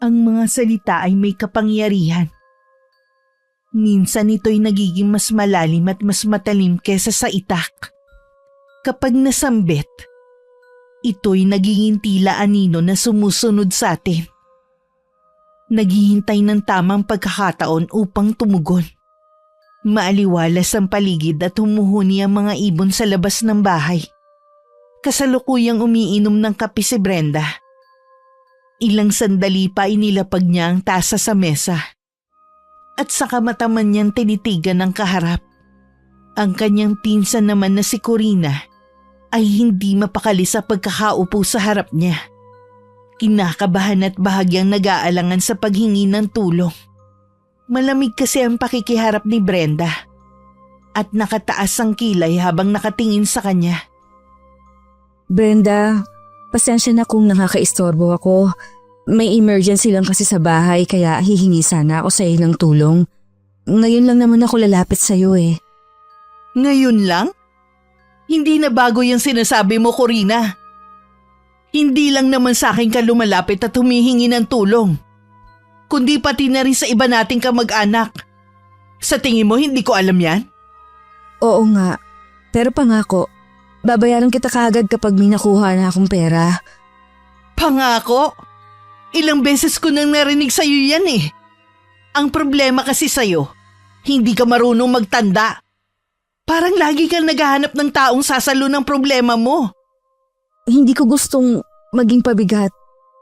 Ang mga salita ay may kapangyarihan. Minsan ito'y nagiging mas malalim at mas matalim kesa sa itak. Kapag nasambit, ito'y nagiging tila anino na sumusunod sa atin. Naghihintay ng tamang pagkakataon upang tumugon. Maaliwalas ang paligid at humuhuni ang mga ibon sa labas ng bahay. Kasalukuyang umiinom ng kape si Brenda. Ilang sandali pa inilapag niya ang tasa sa mesa. At saka mataman niyang tinitigan ng kaharap. Ang kanyang pinsan naman na si Corina ay hindi mapakali sa pagkakaupo sa harap niya. Kinakabahan at bahagyang nag-aalangan sa paghingi ng tulong. Malamig kasi ang pakikiharap ni Brenda at nakataas ang kilay habang nakatingin sa kanya. Brenda, pasensya na kung nakakaistorbo ako. May emergency lang kasi sa bahay kaya hihingi sana ako sa iyo ng tulong. Ngayon lang naman ako lalapit sa iyo eh. Ngayon lang? Hindi na bago yung sinasabi mo, Corina. Hindi lang naman sa akin ka lumalapit at humihingi ng tulong, kundi pati na rin sa iba nating kamag-anak. Sa tingin mo hindi ko alam yan? Oo nga, pero pangako, babayaran kita kaagad kapag may nakuha na akong pera. Pangako? Ilang beses ko nang narinig sa'yo yan eh. Ang problema kasi sa'yo, hindi ka marunong magtanda. Parang lagi kang naghahanap ng taong sasalo ng problema mo. Hindi ko gustong maging pabigat.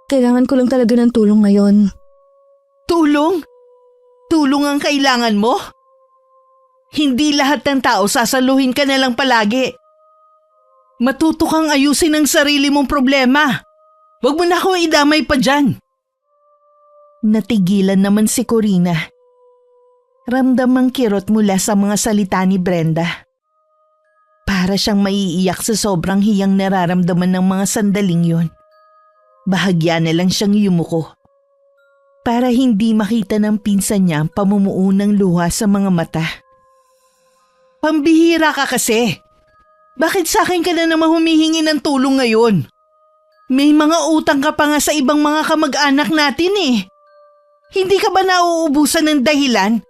Kailangan ko lang talaga ng tulong ngayon. Tulong? Tulong ang kailangan mo? Hindi lahat ng tao sasaluhin ka na lang palagi. Matuto kang ayusin ang sarili mong problema. Huwag mo na akong idamay pa dyan. Natigilan naman si Corina. Ramdam ang kirot mula sa mga salita ni Brenda. Para siyang maiiyak sa sobrang hiyang nararamdaman ng mga sandaling yun. Bahagya na lang siyang yumuko. Para hindi makita ng pinsan niya ang pamumuo ng luha sa mga mata. Pambihira ka kasi. Bakit sa akin ka na naman humihingi ng tulong ngayon? May mga utang ka pa nga sa ibang mga kamag-anak natin eh. Hindi ka ba nauubusan ng dahilan?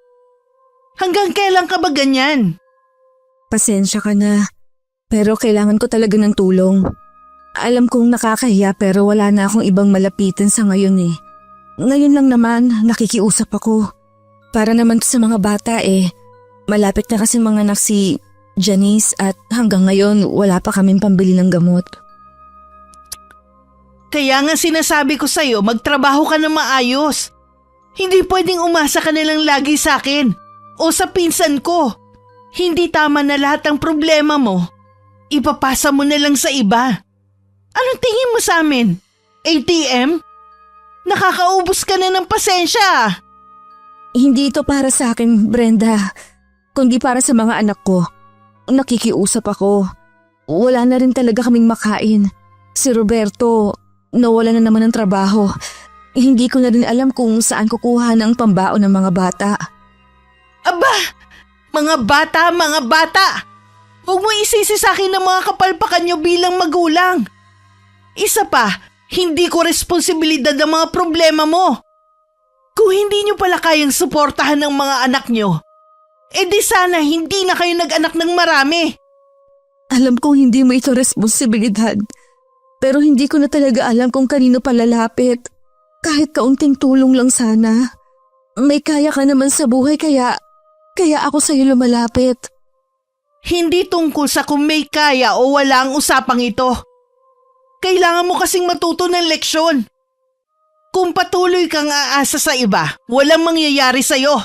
Hanggang kailan ka ba ganyan? Pasensya ka na, pero kailangan ko talaga ng tulong. Alam kong nakakahiya pero wala na akong ibang malapitan sa ngayon eh. Ngayon lang naman nakikiusap ako. Para naman to sa mga bata eh. Malapit na kasi mga anak si Janice at hanggang ngayon wala pa kaming pambili ng gamot. Kaya nga sinasabi ko sa'yo, magtrabaho ka na maayos. Hindi pwedeng umasa ka na lang lagi sa akin o sa pinsan ko. Hindi tama na lahat ng problema mo. Ipapasa mo na lang sa iba. Anong tingin mo sa amin? ATM? Nakakaubos ka na ng pasensya. Hindi ito para sa akin, Brenda. Kundi para sa mga anak ko. Nakikiusap ako. Wala na rin talaga kaming makain. Si Roberto, nawala na naman ng trabaho. Hindi ko na rin alam kung saan kukuha ng pambaon ng mga bata. Aba! Mga bata! Huwag mo isisi sa akin ang mga kapalpakan niyo bilang magulang. Isa pa, hindi ko responsibilidad ang mga problema mo. Kung hindi niyo pala kayang suportahan ng mga anak niyo, edi sana hindi na kayo nag-anak ng marami. Alam kong hindi mo ito responsibilidad, pero hindi ko na talaga alam kung kanino palalapit. Kahit kaunting tulong lang sana. May kaya ka naman sa buhay kaya ako sa'yo lumalapit. Hindi tungkol sa kung may kaya o wala ang usapang ito. Kailangan mo kasing matuto ng leksyon. Kung patuloy kang aasa sa iba, walang mangyayari sa'yo.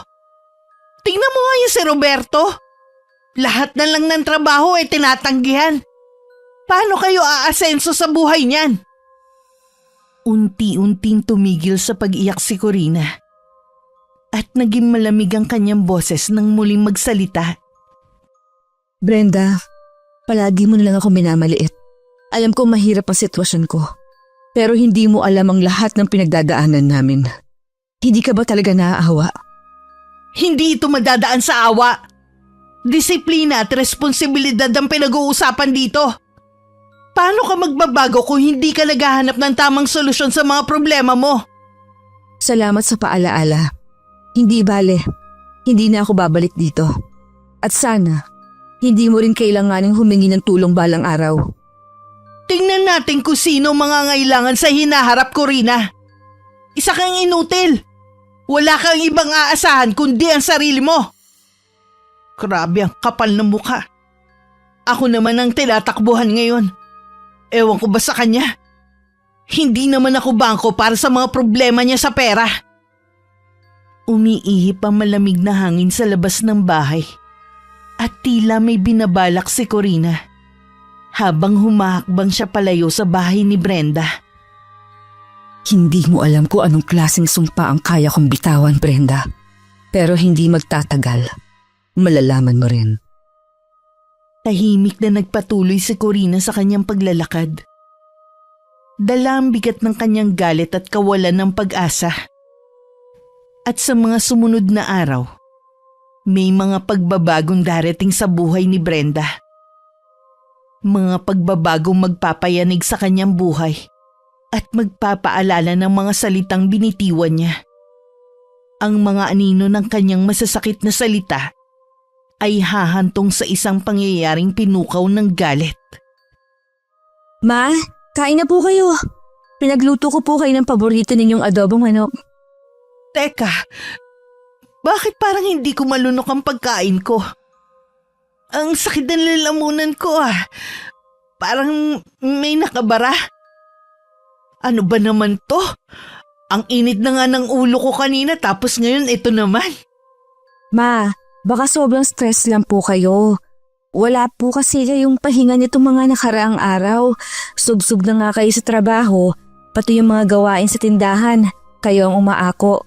Tingnan mo nga yung si Roberto. Lahat na lang ng trabaho ay tinatanggihan. Paano kayo aasenso sa buhay niyan? Unti-unting tumigil sa pag-iyak si Corina. At naging malamig ang kanyang boses nang muling magsalita. Brenda, palagi mo na lang ako minamaliit. Alam ko mahirap ang sitwasyon ko. Pero hindi mo alam ang lahat ng pinagdadaanan namin. Hindi ka ba talaga naaawa? Hindi ito madadaan sa awa. Disiplina at responsibilidad ang pinag-uusapan dito. Paano ka magbabago kung hindi ka naghahanap ng tamang solusyon sa mga problema mo? Salamat sa paalaala. Hindi bale, hindi na ako babalik dito. At sana, hindi mo rin kailanganing humingi ng tulong balang araw. Tingnan natin kung sino mangangailangan sa hinaharap ko, Rina. Isa kang inutil. Wala kang ibang aasahan kundi ang sarili mo. Grabe ang kapal ng mukha. Ako naman ang tinatakbuhan ngayon. Ewan ko ba sa kanya? Hindi naman ako bangko para sa mga problema niya sa pera. Umiihip ang malamig na hangin sa labas ng bahay. At tila may binabalak si Corina habang humahakbang siya palayo sa bahay ni Brenda. Hindi mo alam kung anong klaseng sumpa ang kaya kong bitawan, Brenda. Pero hindi magtatagal. Malalaman mo rin. Tahimik na nagpatuloy si Corina sa kanyang paglalakad. Dala ang bigat ng kanyang galit at kawalan ng pag-asa. At sa mga sumunod na araw, may mga pagbabagong darating sa buhay ni Brenda. Mga pagbabagong magpapayanig sa kanyang buhay at magpapaalala ng mga salitang binitiwan niya. Ang mga anino ng kanyang masasakit na salita ay hahantong sa isang pangyayaring pinukaw ng galit. Ma, kain na po kayo. Pinagluto ko po kayo ng paborito ninyong adobong manok. Teka, bakit parang hindi ko malunok ang pagkain ko? Ang sakit ng lalamunan ko ah. Parang may nakabara. Ano ba naman to? Ang init na nga ng ulo ko kanina tapos ngayon ito naman. Ma, baka sobrang stress lang po kayo. Wala po kasi kayong pahinga nitong mga nakaraang araw. Subsub na nga kayo sa trabaho, pati yung mga gawain sa tindahan. Kayo ang umaako.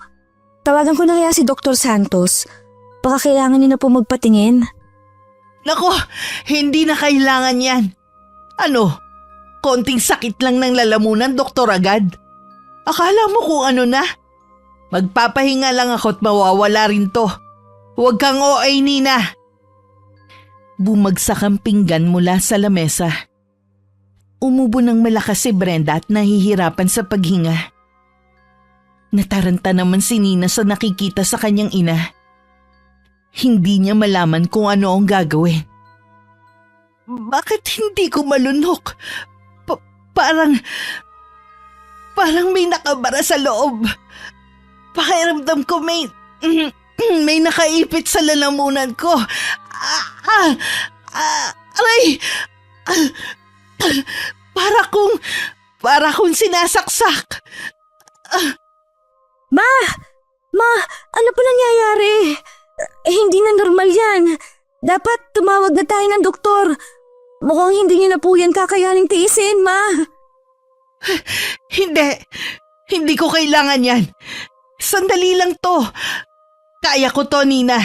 Tawagan ko na kaya si Dr. Santos. Baka kailangan niyo na po magpatingin. Nako, hindi na kailangan yan. Ano? Konting sakit lang ng lalamunan, doktor agad. Akala mo kung ano na? Magpapahinga lang ako at mawawala rin to. Huwag kang OA, Nina. Bumagsak ang pinggan mula sa lamesa. Umubo ng malakas si Brenda at nahihirapan sa paghinga. Nataranta naman si Nina sa nakikita sa kanyang ina. Hindi niya malaman kung ano ang gagawin. Bakit hindi ko malunok? Parang may nakabara sa loob. Pakiramdam ko may nakaipit sa lalamunan ko. Aray! Para kung sinasaksak. Ma! Ano po nangyayari? Hindi na normal yan. Dapat tumawag na tayo ng doktor. Mukhang hindi niyo na po yan kakayaning tiisin, Ma. Hindi ko kailangan yan. Sandali lang to. Kaya ko to, Nina.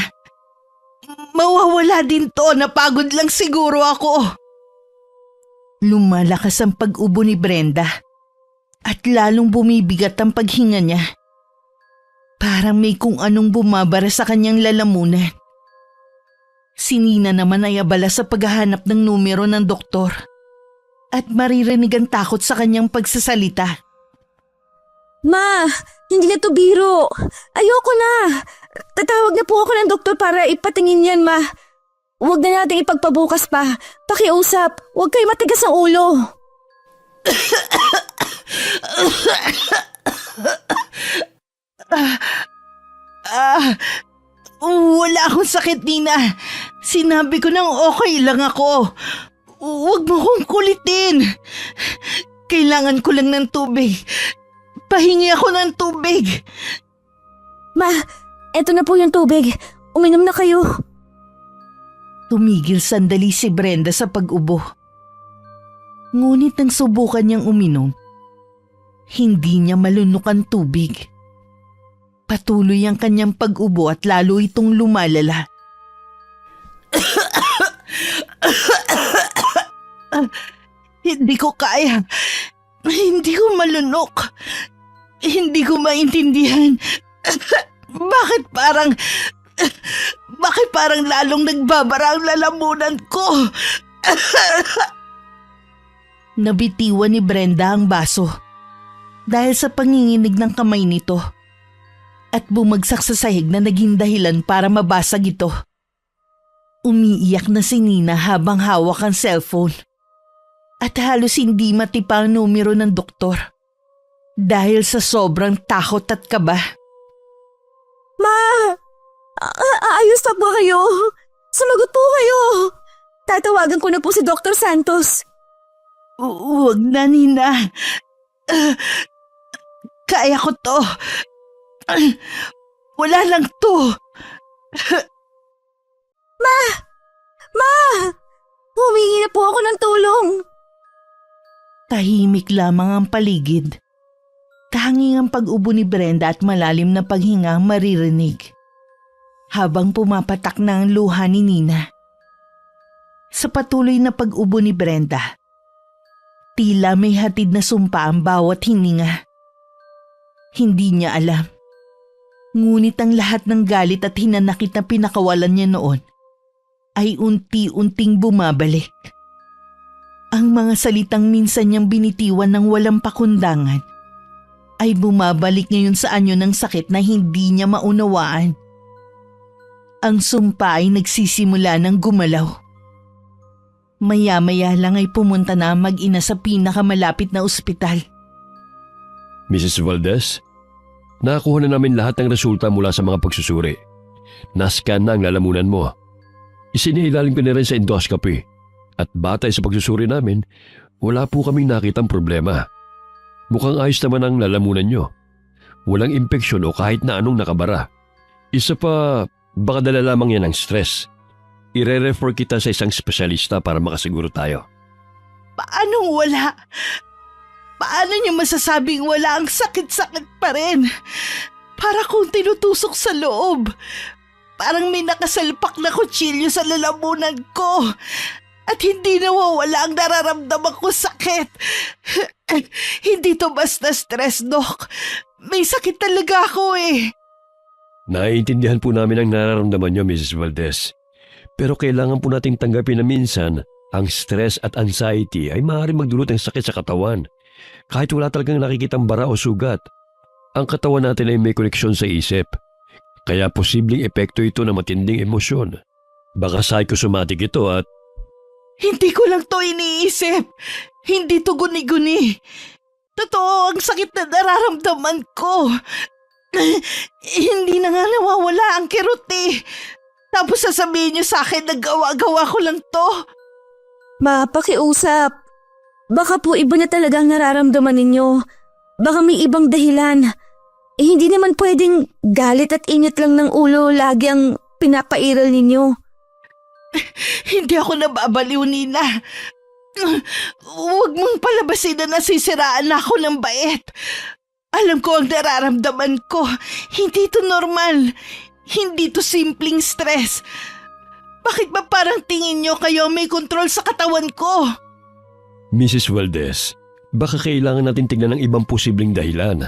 Mawawala din to, napagod lang siguro ako. Lumalakas ang pag-ubo ni Brenda at lalong bumibigat ang paghinga niya. Parang may kung anong bumabara sa kanyang lalamunan. Si Nina naman ay abala sa paghahanap ng numero ng doktor at maririnig ang takot sa kanyang pagsasalita. Ma, hindi na to biro. Ayoko na. Tatawag na po ako ng doktor para ipatingin yan, Ma. Huwag na nating ipagpabukas pa. Pakiusap, huwag kayo matigas ang ulo. Wala akong sakit, Nina. Sinabi ko nang okay lang ako. Huwag mo kong kulitin. Kailangan ko lang ng tubig. Pahingi ako ng tubig. Ma, eto na po yung tubig. Uminom na kayo. Tumigil sandali si Brenda sa pag-ubo. Ngunit nang subukan niyang uminom, hindi niya malunok ang tubig. Patuloy ang kanyang pag-ubo at lalo itong lumalala. Hindi ko kaya. Hindi ko malunok. Hindi ko maintindihan. Bakit parang lalong nagbabara ang lalamunan ko? Nabitiwan ni Brenda ang baso dahil sa panginginig ng kamay nito. at bumagsak sa sahig na naging dahilan para mabasag ito. Umiiyak na si Nina habang hawak ang cellphone at halos hindi matipa ang numero ng doktor dahil sa sobrang takot at kaba. Ma! Ayos pa ba kayo? Sumagot po kayo! Tatawagan ko na po si Dr. Santos. Huwag na, Nina. Kaya ko to. Wala lang to. Ma! Humingi na po ako ng tulong. Tahimik lamang ang paligid. Tanging ang pag-ubo ni Brenda at malalim na paghinga ang maririnig habang pumapatak na ang luha ni Nina. Sa patuloy na pag-ubo ni Brenda, tila may hatid na sumpa ang bawat hininga. Hindi niya alam. Ngunit ang lahat ng galit at hinanakit na pinakawalan niya noon ay unti-unting bumabalik. Ang mga salitang minsan niyang binitiwan ng walang pakundangan ay bumabalik ngayon sa anyo ng sakit na hindi niya maunawaan. Ang sumpa ay nagsisimula ng gumalaw. Maya-maya lang ay pumunta na ang mag-ina sa pinakamalapit na ospital. Mrs. Valdez, nakakuha na namin lahat ng resulta mula sa mga pagsusuri. Nascan na ang lalamunan mo. Isinailalim ko na rin sa endoscopy. At batay sa pagsusuri namin, wala po kaming nakitang problema. Mukhang ayos naman ang lalamunan nyo. Walang impeksyon o kahit na anong nakabara. Isa pa, baka dala lamang yan ng stress. Ire-refer kita sa isang espesyalista para makasiguro tayo. Paanong wala? Paano niyo masasabing wala ang sakit-sakit pa rin? Para kung tinutusok sa loob. Parang may nakasalpak na kutsilyo sa lalamunan ko. At hindi nawawala ang nararamdaman ko sakit. Hindi to basta stress, Doc. May sakit talaga ako eh. Naiintindihan po namin ang nararamdaman nyo, Mrs. Valdez. Pero kailangan po nating tanggapin na minsan ang stress at anxiety ay maaaring magdulot ng sakit sa katawan. Kahit wala talagang nakikitang bara o sugat. Ang katawan natin ay may koneksyon sa isip. Kaya posibleng epekto ito ng matinding emosyon. Baka psychosomatic ito at Hindi ko lang to iniisip. Hindi to guni-guni. Totoo ang sakit na nararamdaman ko. Hindi na nga nawawala ang kirot eh. Tapos sasabihin niyo sa akin na gawa-gawa ko lang to. Ma, pakiusap. Baka po iba na talaga ang nararamdaman ninyo. Baka may ibang dahilan. Hindi naman pwedeng galit at init lang ng ulo lagi ang pinapairal ninyo. Hindi ako nababaliw, Nina. Huwag mong palabasin na nasisiraan na ako ng bait. Alam ko ang nararamdaman ko. Hindi to normal. Hindi to simpleng stress. Bakit ba parang tingin niyo kayo may kontrol sa katawan ko? Mrs. Valdez, baka kailangan natin tignan ng ibang posibleng dahilan.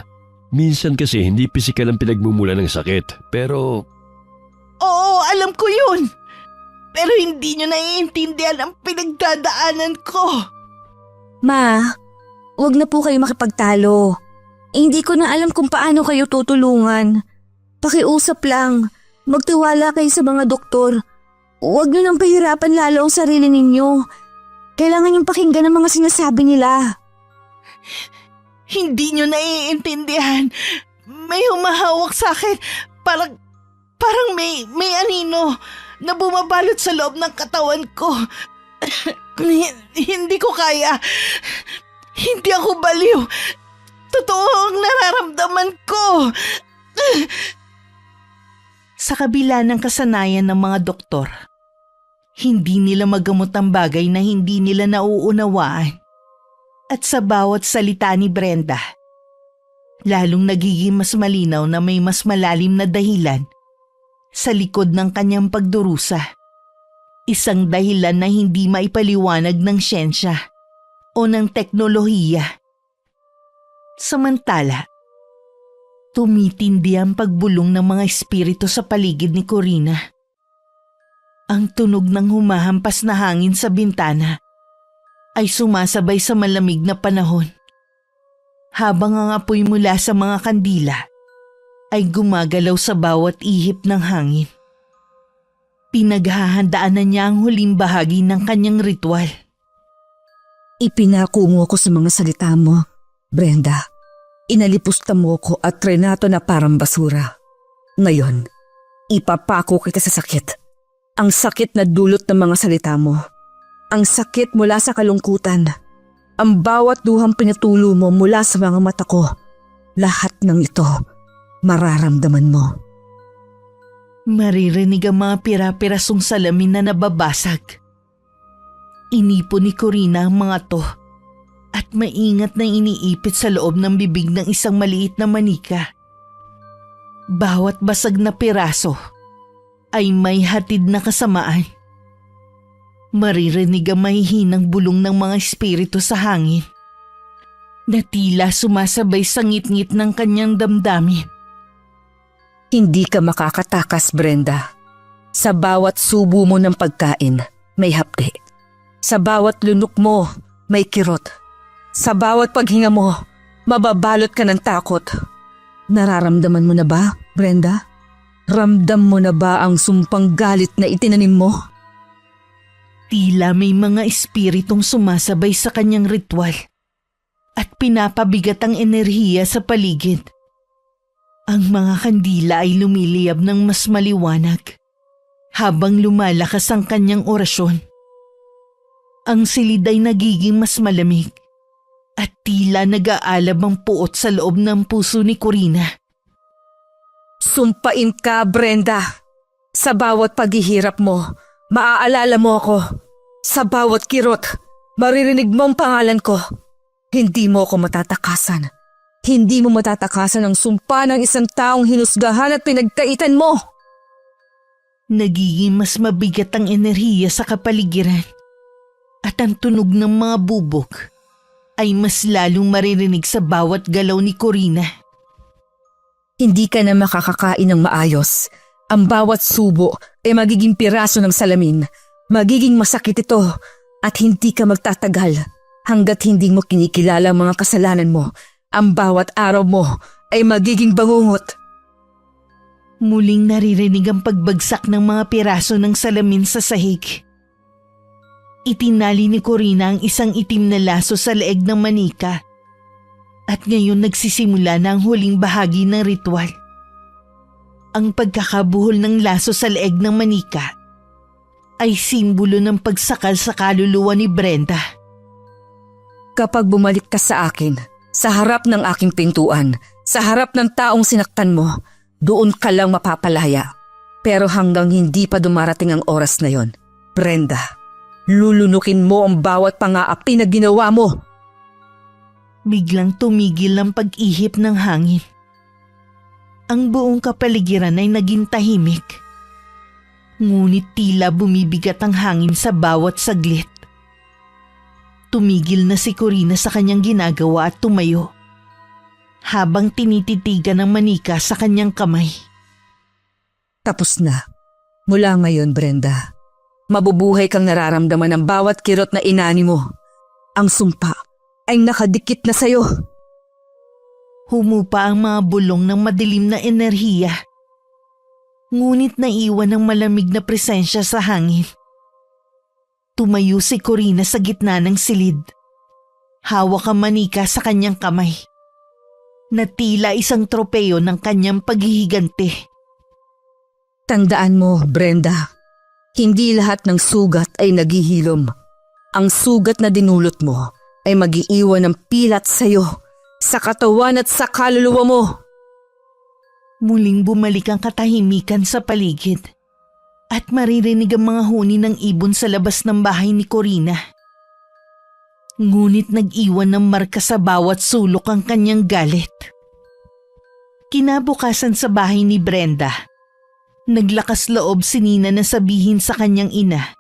Minsan kasi hindi pisikal ang pinagmumula ng sakit, pero Oo, alam ko yun. Pero hindi niyo naiintindihan ang pinagdadaanan ko. Ma, wag na po kayo makipagtalo. Hindi ko na alam kung paano kayo tutulungan. Pakiusap lang. Magtiwala kayo sa mga doktor. Huwag niyo nang pahirapan lalo ang sarili ninyo. Kailangan yung pakinggan ang mga sinasabi nila. Hindi niyo naiintindihan. May humahawak sa akin. Parang may anino na bumabalot sa loob ng katawan ko. Hindi ko kaya. Hindi ako baliw. Totoo ang nararamdaman ko. Sa kabila ng kasanayan ng mga doktor, hindi nila magamot ang bagay na hindi nila nauunawaan. At sa bawat salita ni Brenda, lalong nagiging mas malinaw na may mas malalim na dahilan sa likod ng kanyang pagdurusa. Isang dahilan na hindi maipaliwanag ng siyensya o ng teknolohiya. Samantala, tumitindi ang pagbulong ng mga espiritu sa paligid ni Corina. Ang tunog ng humahampas na hangin sa bintana ay sumasabay sa malamig na panahon. Habang ang apoy mula sa mga kandila ay gumagalaw sa bawat ihip ng hangin. Pinaghahandaan na niya ang huling bahagi ng kanyang ritual. Ipinako mo ko sa mga salita mo, Brenda. Inalipusta mo ko at trenato na parang basura. Ngayon, ipapako kita sa sakit. Ang sakit na dulot ng mga salita mo. Ang sakit mula sa kalungkutan. Ang bawat duhang pinatulo mo mula sa mga mata ko. Lahat ng ito, mararamdaman mo. Maririnig ang mga pira-pirasong salamin na nababasag. Inipon ni Corina ang mga to at maingat na iniipit sa loob ng bibig ng isang maliit na manika. Bawat basag na piraso ay may hatid na kasamaan. Maririnig ang mahihinang bulong ng mga espiritu sa hangin na tila sumasabay sa ngit-ngit ng kanyang damdamin. Hindi ka makakatakas, Brenda. Sa bawat subo mo ng pagkain, may hapdi. Sa bawat lunok mo, may kirot. Sa bawat paghinga mo, mababalot ka ng takot. Nararamdaman mo na ba, Brenda? Ramdam mo na ba ang sumpang galit na itinanim mo? Tila may mga espiritong sumasabay sa kanyang ritual at pinapabigat ang enerhiya sa paligid. Ang mga kandila ay lumiliyab ng mas maliwanag habang lumalakas ang kanyang orasyon. Ang silid ay nagiging mas malamig at tila nag-aalab ang puot sa loob ng puso ni Corina. Sumpain ka, Brenda. Sa bawat paghihirap mo, maaalala mo ako. Sa bawat kirot, maririnig mo ang pangalan ko. Hindi mo ako matatakasan. Hindi mo matatakasan ang sumpa ng isang taong hinusgahan at pinagkaitan mo. Nagiging mas mabigat ang enerhiya sa kapaligiran at ang tunog ng mga bubog ay mas lalong maririnig sa bawat galaw ni Corina. Hindi ka na makakakain ng maayos. Ang bawat subo ay magiging piraso ng salamin. Magiging masakit ito at hindi ka magtatagal hanggat hindi mo kinikilala ang mga kasalanan mo. Ang bawat araw mo ay magiging bangungot. Muling naririnig ang pagbagsak ng mga piraso ng salamin sa sahig. Itinali ni Corina ang isang itim na laso sa leeg ng manika at ngayon nagsisimula na ang huling bahagi ng ritual. Ang pagkakabuhol ng laso sa leeg ng manika ay simbolo ng pagsakal sa kaluluwa ni Brenda. Kapag bumalik ka sa akin, sa harap ng aking pintuan, sa harap ng taong sinaktan mo, doon ka lang mapapalaya. Pero hanggang hindi pa dumarating ang oras na yon, Brenda, lulunukin mo ang bawat pang-aapi na ginawa mo. Biglang tumigil ang pag-ihip ng hangin. Ang buong kapaligiran ay naging tahimik. Ngunit tila bumibigat ang hangin sa bawat saglit. Tumigil na si Corina sa kanyang ginagawa at tumayo, habang tinititigan ng manika sa kanyang kamay. Tapos na. Mula ngayon, Brenda, mabubuhay kang nararamdaman ng bawat kirot na inani mo. Ang sumpa ay nakadikit na sayo. Humupa ang mga bulong ng madilim na enerhiya. Ngunit naiwan ng malamig na presensya sa hangin. Tumayo si Corina sa gitna ng silid. Hawak ang manika sa kanyang kamay, na tila isang tropeyo ng kanyang paghihigante. Tandaan mo, Brenda, hindi lahat ng sugat ay naghihilom. Ang sugat na dinulot mo ay mag-iiwan ng pilat sa'yo, sa katawan at sa kaluluwa mo. Muling bumalik ang katahimikan sa paligid at maririnig ang mga huni ng ibon sa labas ng bahay ni Corina. Ngunit nag-iwan ng marka sa bawat sulok ang kanyang galit. Kinabukasan sa bahay ni Brenda, naglakas loob si Nina na sabihin sa kanyang ina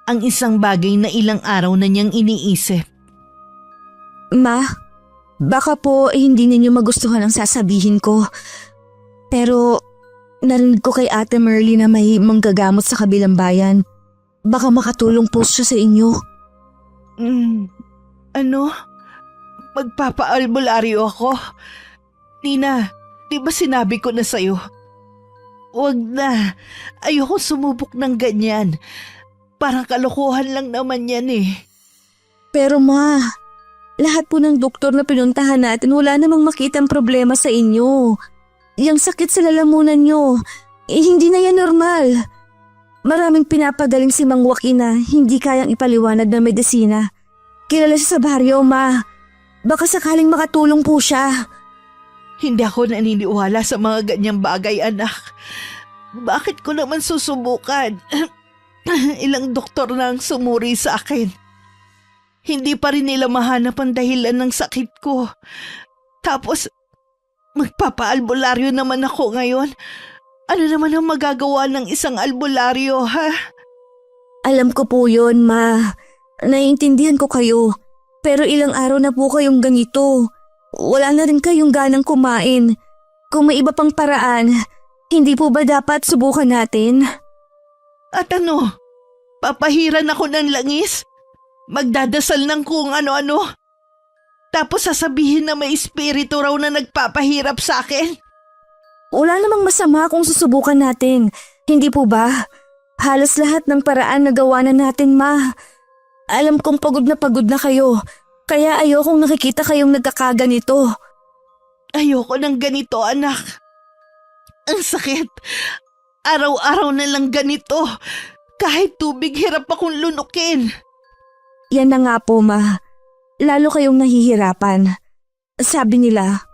ang isang bagay na ilang araw na niyang iniisip. Ma, baka po hindi ninyo magustuhan ang sasabihin ko. Pero narinig ko kay Ate Merly na may manggagamot sa kabilang bayan. Baka makatulong po siya sa inyo. Ano? Magpapaalbularyo ako? Nina, Di ba sinabi ko na sa'yo? Huwag na. Ayoko sumubok ng ganyan. Parang kalokohan lang naman yan eh. Pero ma, lahat po ng doktor na pinuntahan natin wala namang makitang problema sa inyo. Yung sakit sa lalamunan nyo, hindi na yan normal. Maraming pinapagaling si Mang Joaquin na hindi kayang ipaliwanag ng medisina. Kilala siya sa baryo, ma. Baka sakaling makatulong po siya. Hindi ako naniniwala sa mga ganyang bagay, anak. Bakit ko naman susubukan? Ilang doktor na ang sumuri sa akin. Hindi pa rin nila mahanap ang dahilan ng sakit ko. Tapos, magpapaalbularyo naman ako ngayon. Ano naman ang magagawa ng isang albularyo, ha? Alam ko po yun, ma. Naiintindihan ko kayo. Pero ilang araw na po kayong ganito. Wala na rin kayong ganang kumain. Kung may iba pang paraan, hindi po ba dapat subukan natin? At ano? Papahiran ako ng langis? Magdadasal ng kung ano-ano? Tapos sasabihin na may espiritu raw na nagpapahirap sa akin? Wala namang masama kung susubukan natin. Hindi po ba? Halos lahat ng paraan nagawa na natin, ma. Alam kong pagod na kayo. Kaya ayokong nakikita kayong nagkakaganito. Ayoko ng ganito, anak. Ang sakit. Araw-araw na lang ganito. Kahit tubig, hirap akong lunukin. Yan na nga po, ma. Lalo kayong nahihirapan. Sabi nila,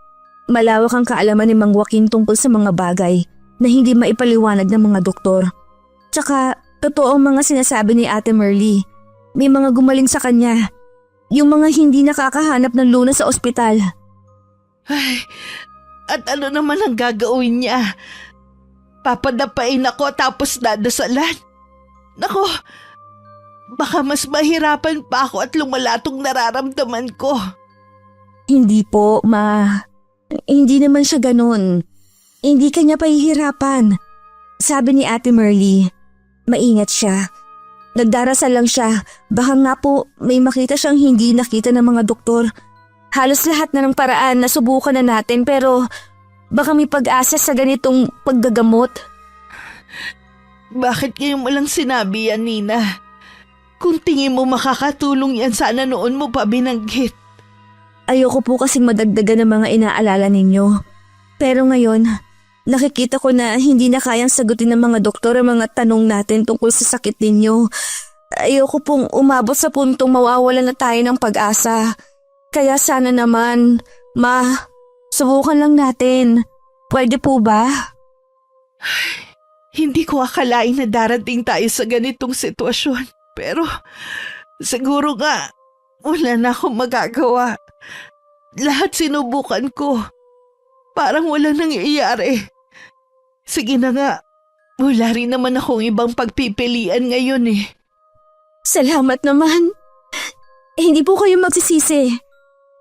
malawak ang kaalaman ni Mang Joaquin tungkol sa mga bagay na hindi maipaliwanag ng mga doktor. Tsaka, totoo ang mga sinasabi ni Ate Merly. May mga gumaling sa kanya. Yung mga hindi nakakahanap ng lunas sa ospital. Ay, at ano naman ang gagawin niya? Papadapain ako tapos dadasalan? Nako, baka mas mahirapan pa ako at lumala tong nararamdaman ko. Hindi po, ma. Hindi naman siya ganun. Hindi kanya pahihirapan. Sabi ni Ate Merly, maingat siya. Nagdarasal lang siya. Baka nga po may makita siyang hindi nakita ng mga doktor. Halos lahat na ng paraan na subukan na natin pero baka may pag-asa sa ganitong paggagamot. Bakit ngayon mo lang sinabi yan, Nina? Kung tingin mo makakatulong yan, sana noon mo pa binanggit. Ayoko po kasing madagdagan ng mga inaalala ninyo. Pero ngayon, nakikita ko na hindi na kayang sagutin ng mga doktor ang mga tanong natin tungkol sa sakit ninyo. Ayoko pong umabot sa puntong mawawalan na tayo ng pag-asa. Kaya sana naman, ma, subukan lang natin. Pwede po ba? Hindi ko akalain na darating tayo sa ganitong sitwasyon. Pero siguro nga, wala na akong magagawa. Lahat sinubukan ko. Parang wala nangyayari. Sige na nga, wala rin naman akong ibang pagpipilian ngayon eh. Salamat naman. Hindi po kayo magsisisi.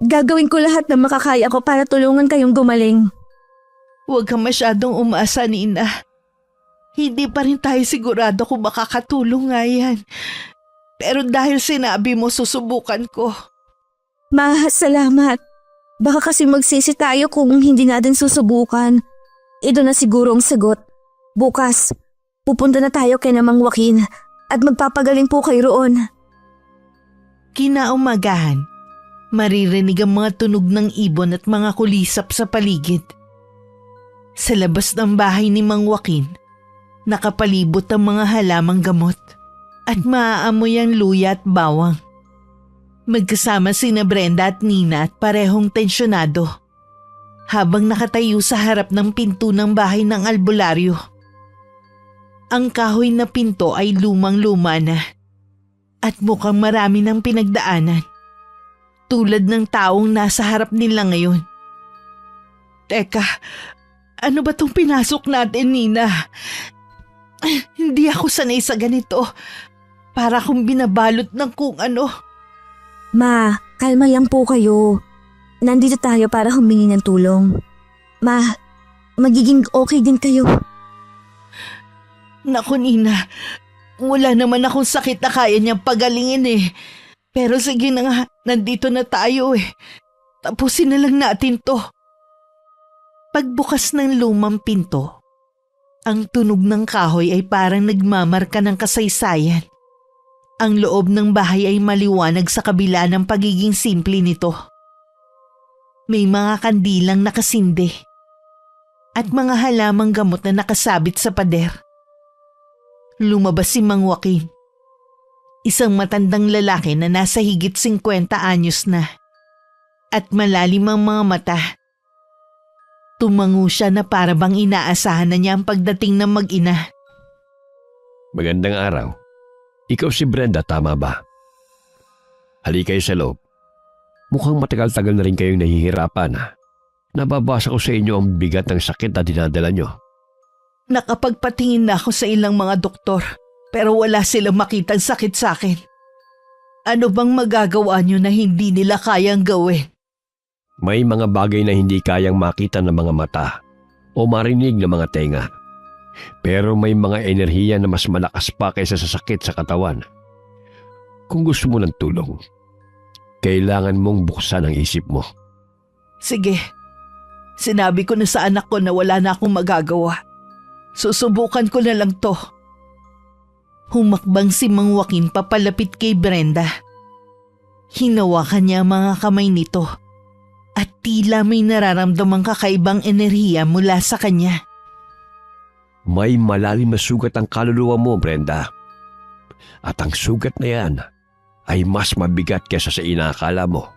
Gagawin ko lahat na makakaya ko para tulungan kayong gumaling. Huwag kang masyadong umasa, Nina. Hindi pa rin tayo sigurado kung makakatulong nga yan. Pero dahil sinabi mo, susubukan ko. Ma, salamat. Baka kasi magsisi tayo kung hindi natin susubukan. Ito na siguro ang sagot. Bukas, pupunta na tayo kay Mang Joaquin at magpapagaling po kayo roon. Kinaumagahan, maririnig ang mga tunog ng ibon at mga kulisap sa paligid. Sa labas ng bahay ni Mang Joaquin, nakapalibot ang mga halamang gamot at maaamoy ang luya at bawang. Magkasama sina Brenda at Nina at parehong tensyonado habang nakatayo sa harap ng pinto ng bahay ng albularyo. Ang kahoy na pinto ay lumang-luma na at mukhang marami ng pinagdaanan, tulad ng taong nasa harap nila ngayon. Teka, ano ba tong pinasok natin, Nina? Hindi ako sanay sa ganito. Para akong binabalot ng kung ano. Ma, kalma lang po kayo. Nandito tayo para humingi ng tulong. Ma, magiging okay din kayo. Naku, Nina, wala naman akong sakit na kaya niyang pagalingin eh. Pero sige na nga, nandito na tayo eh. Tapusin na lang natin to. Pagbukas ng lumang pinto, ang tunog ng kahoy ay parang nagmamarka ng kasaysayan. Ang loob ng bahay ay maliwanag sa kabila ng pagiging simple nito. May mga kandilang nakasindi at mga halamang gamot na nakasabit sa pader. Lumabas si Mang Joaquin, isang matandang lalaki na nasa higit 50 anyos na, at malalim ang mga mata. Tumango siya na para bang inaasahan na niya ang pagdating ng mag-ina. Magandang araw. Ikaw si Brenda, tama ba? Halika kayo sa loob. Mukhang matagal-tagal na rin kayong nahihirapan. Nababasa ko sa inyo ang bigat ng sakit na dinadala nyo. Nakapagpatingin na ako sa ilang mga doktor, pero wala silang makitang sakit sa akin. Ano bang magagawa nyo na hindi nila kayang gawin? May mga bagay na hindi kayang makita ng mga mata o marinig ng mga tenga. Pero may mga enerhiya na mas malakas pa kaysa sa sakit sa katawan. Kung gusto mo ng tulong, kailangan mong buksan ang isip mo. Sige, sinabi ko na sa anak ko na wala na akong magagawa. Susubukan ko na lang to. Humakbang si Mang Joaquin papalapit kay Brenda. Hinawakan niya ang mga kamay nito at tila may nararamdamang kakaibang enerhiya mula sa kanya. May malalim na sugat ang kaluluwa mo, Brenda. At ang sugat na yan ay mas mabigat kaysa sa inaakala mo.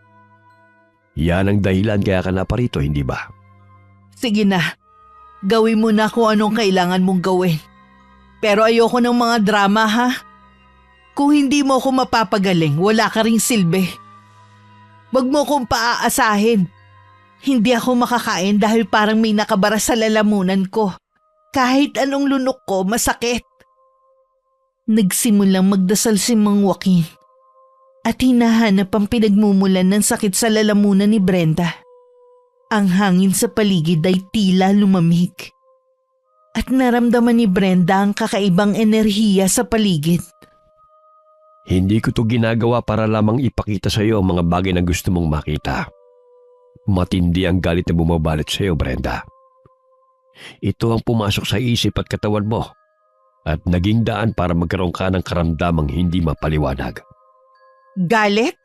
Yan ang dahilan kaya ka naparito, hindi ba? Sige na, gawin mo na kung anong kailangan mong gawin. Pero ayoko ng mga drama, ha? Kung hindi mo ako mapapagaling, wala ka ring silbi. Wag mo kong paaasahin. Hindi ako makakain dahil parang may nakabara sa lalamunan ko. Kahit anong lunok ko, masakit. Nagsimulang magdasal si Mang Joaquin at hinahanap ang pinagmumulan ng sakit sa lalamunan ni Brenda. Ang hangin sa paligid ay tila lumamig at naramdaman ni Brenda ang kakaibang enerhiya sa paligid. Hindi ko to ginagawa para lamang ipakita sa iyo ang mga bagay na gusto mong makita. Matindi ang galit na bumabalot sa iyo, Brenda. Ito ang pumasok sa isip at katawan mo at naging daan para magkaroon ka ng karamdamang hindi mapaliwanag. Galit?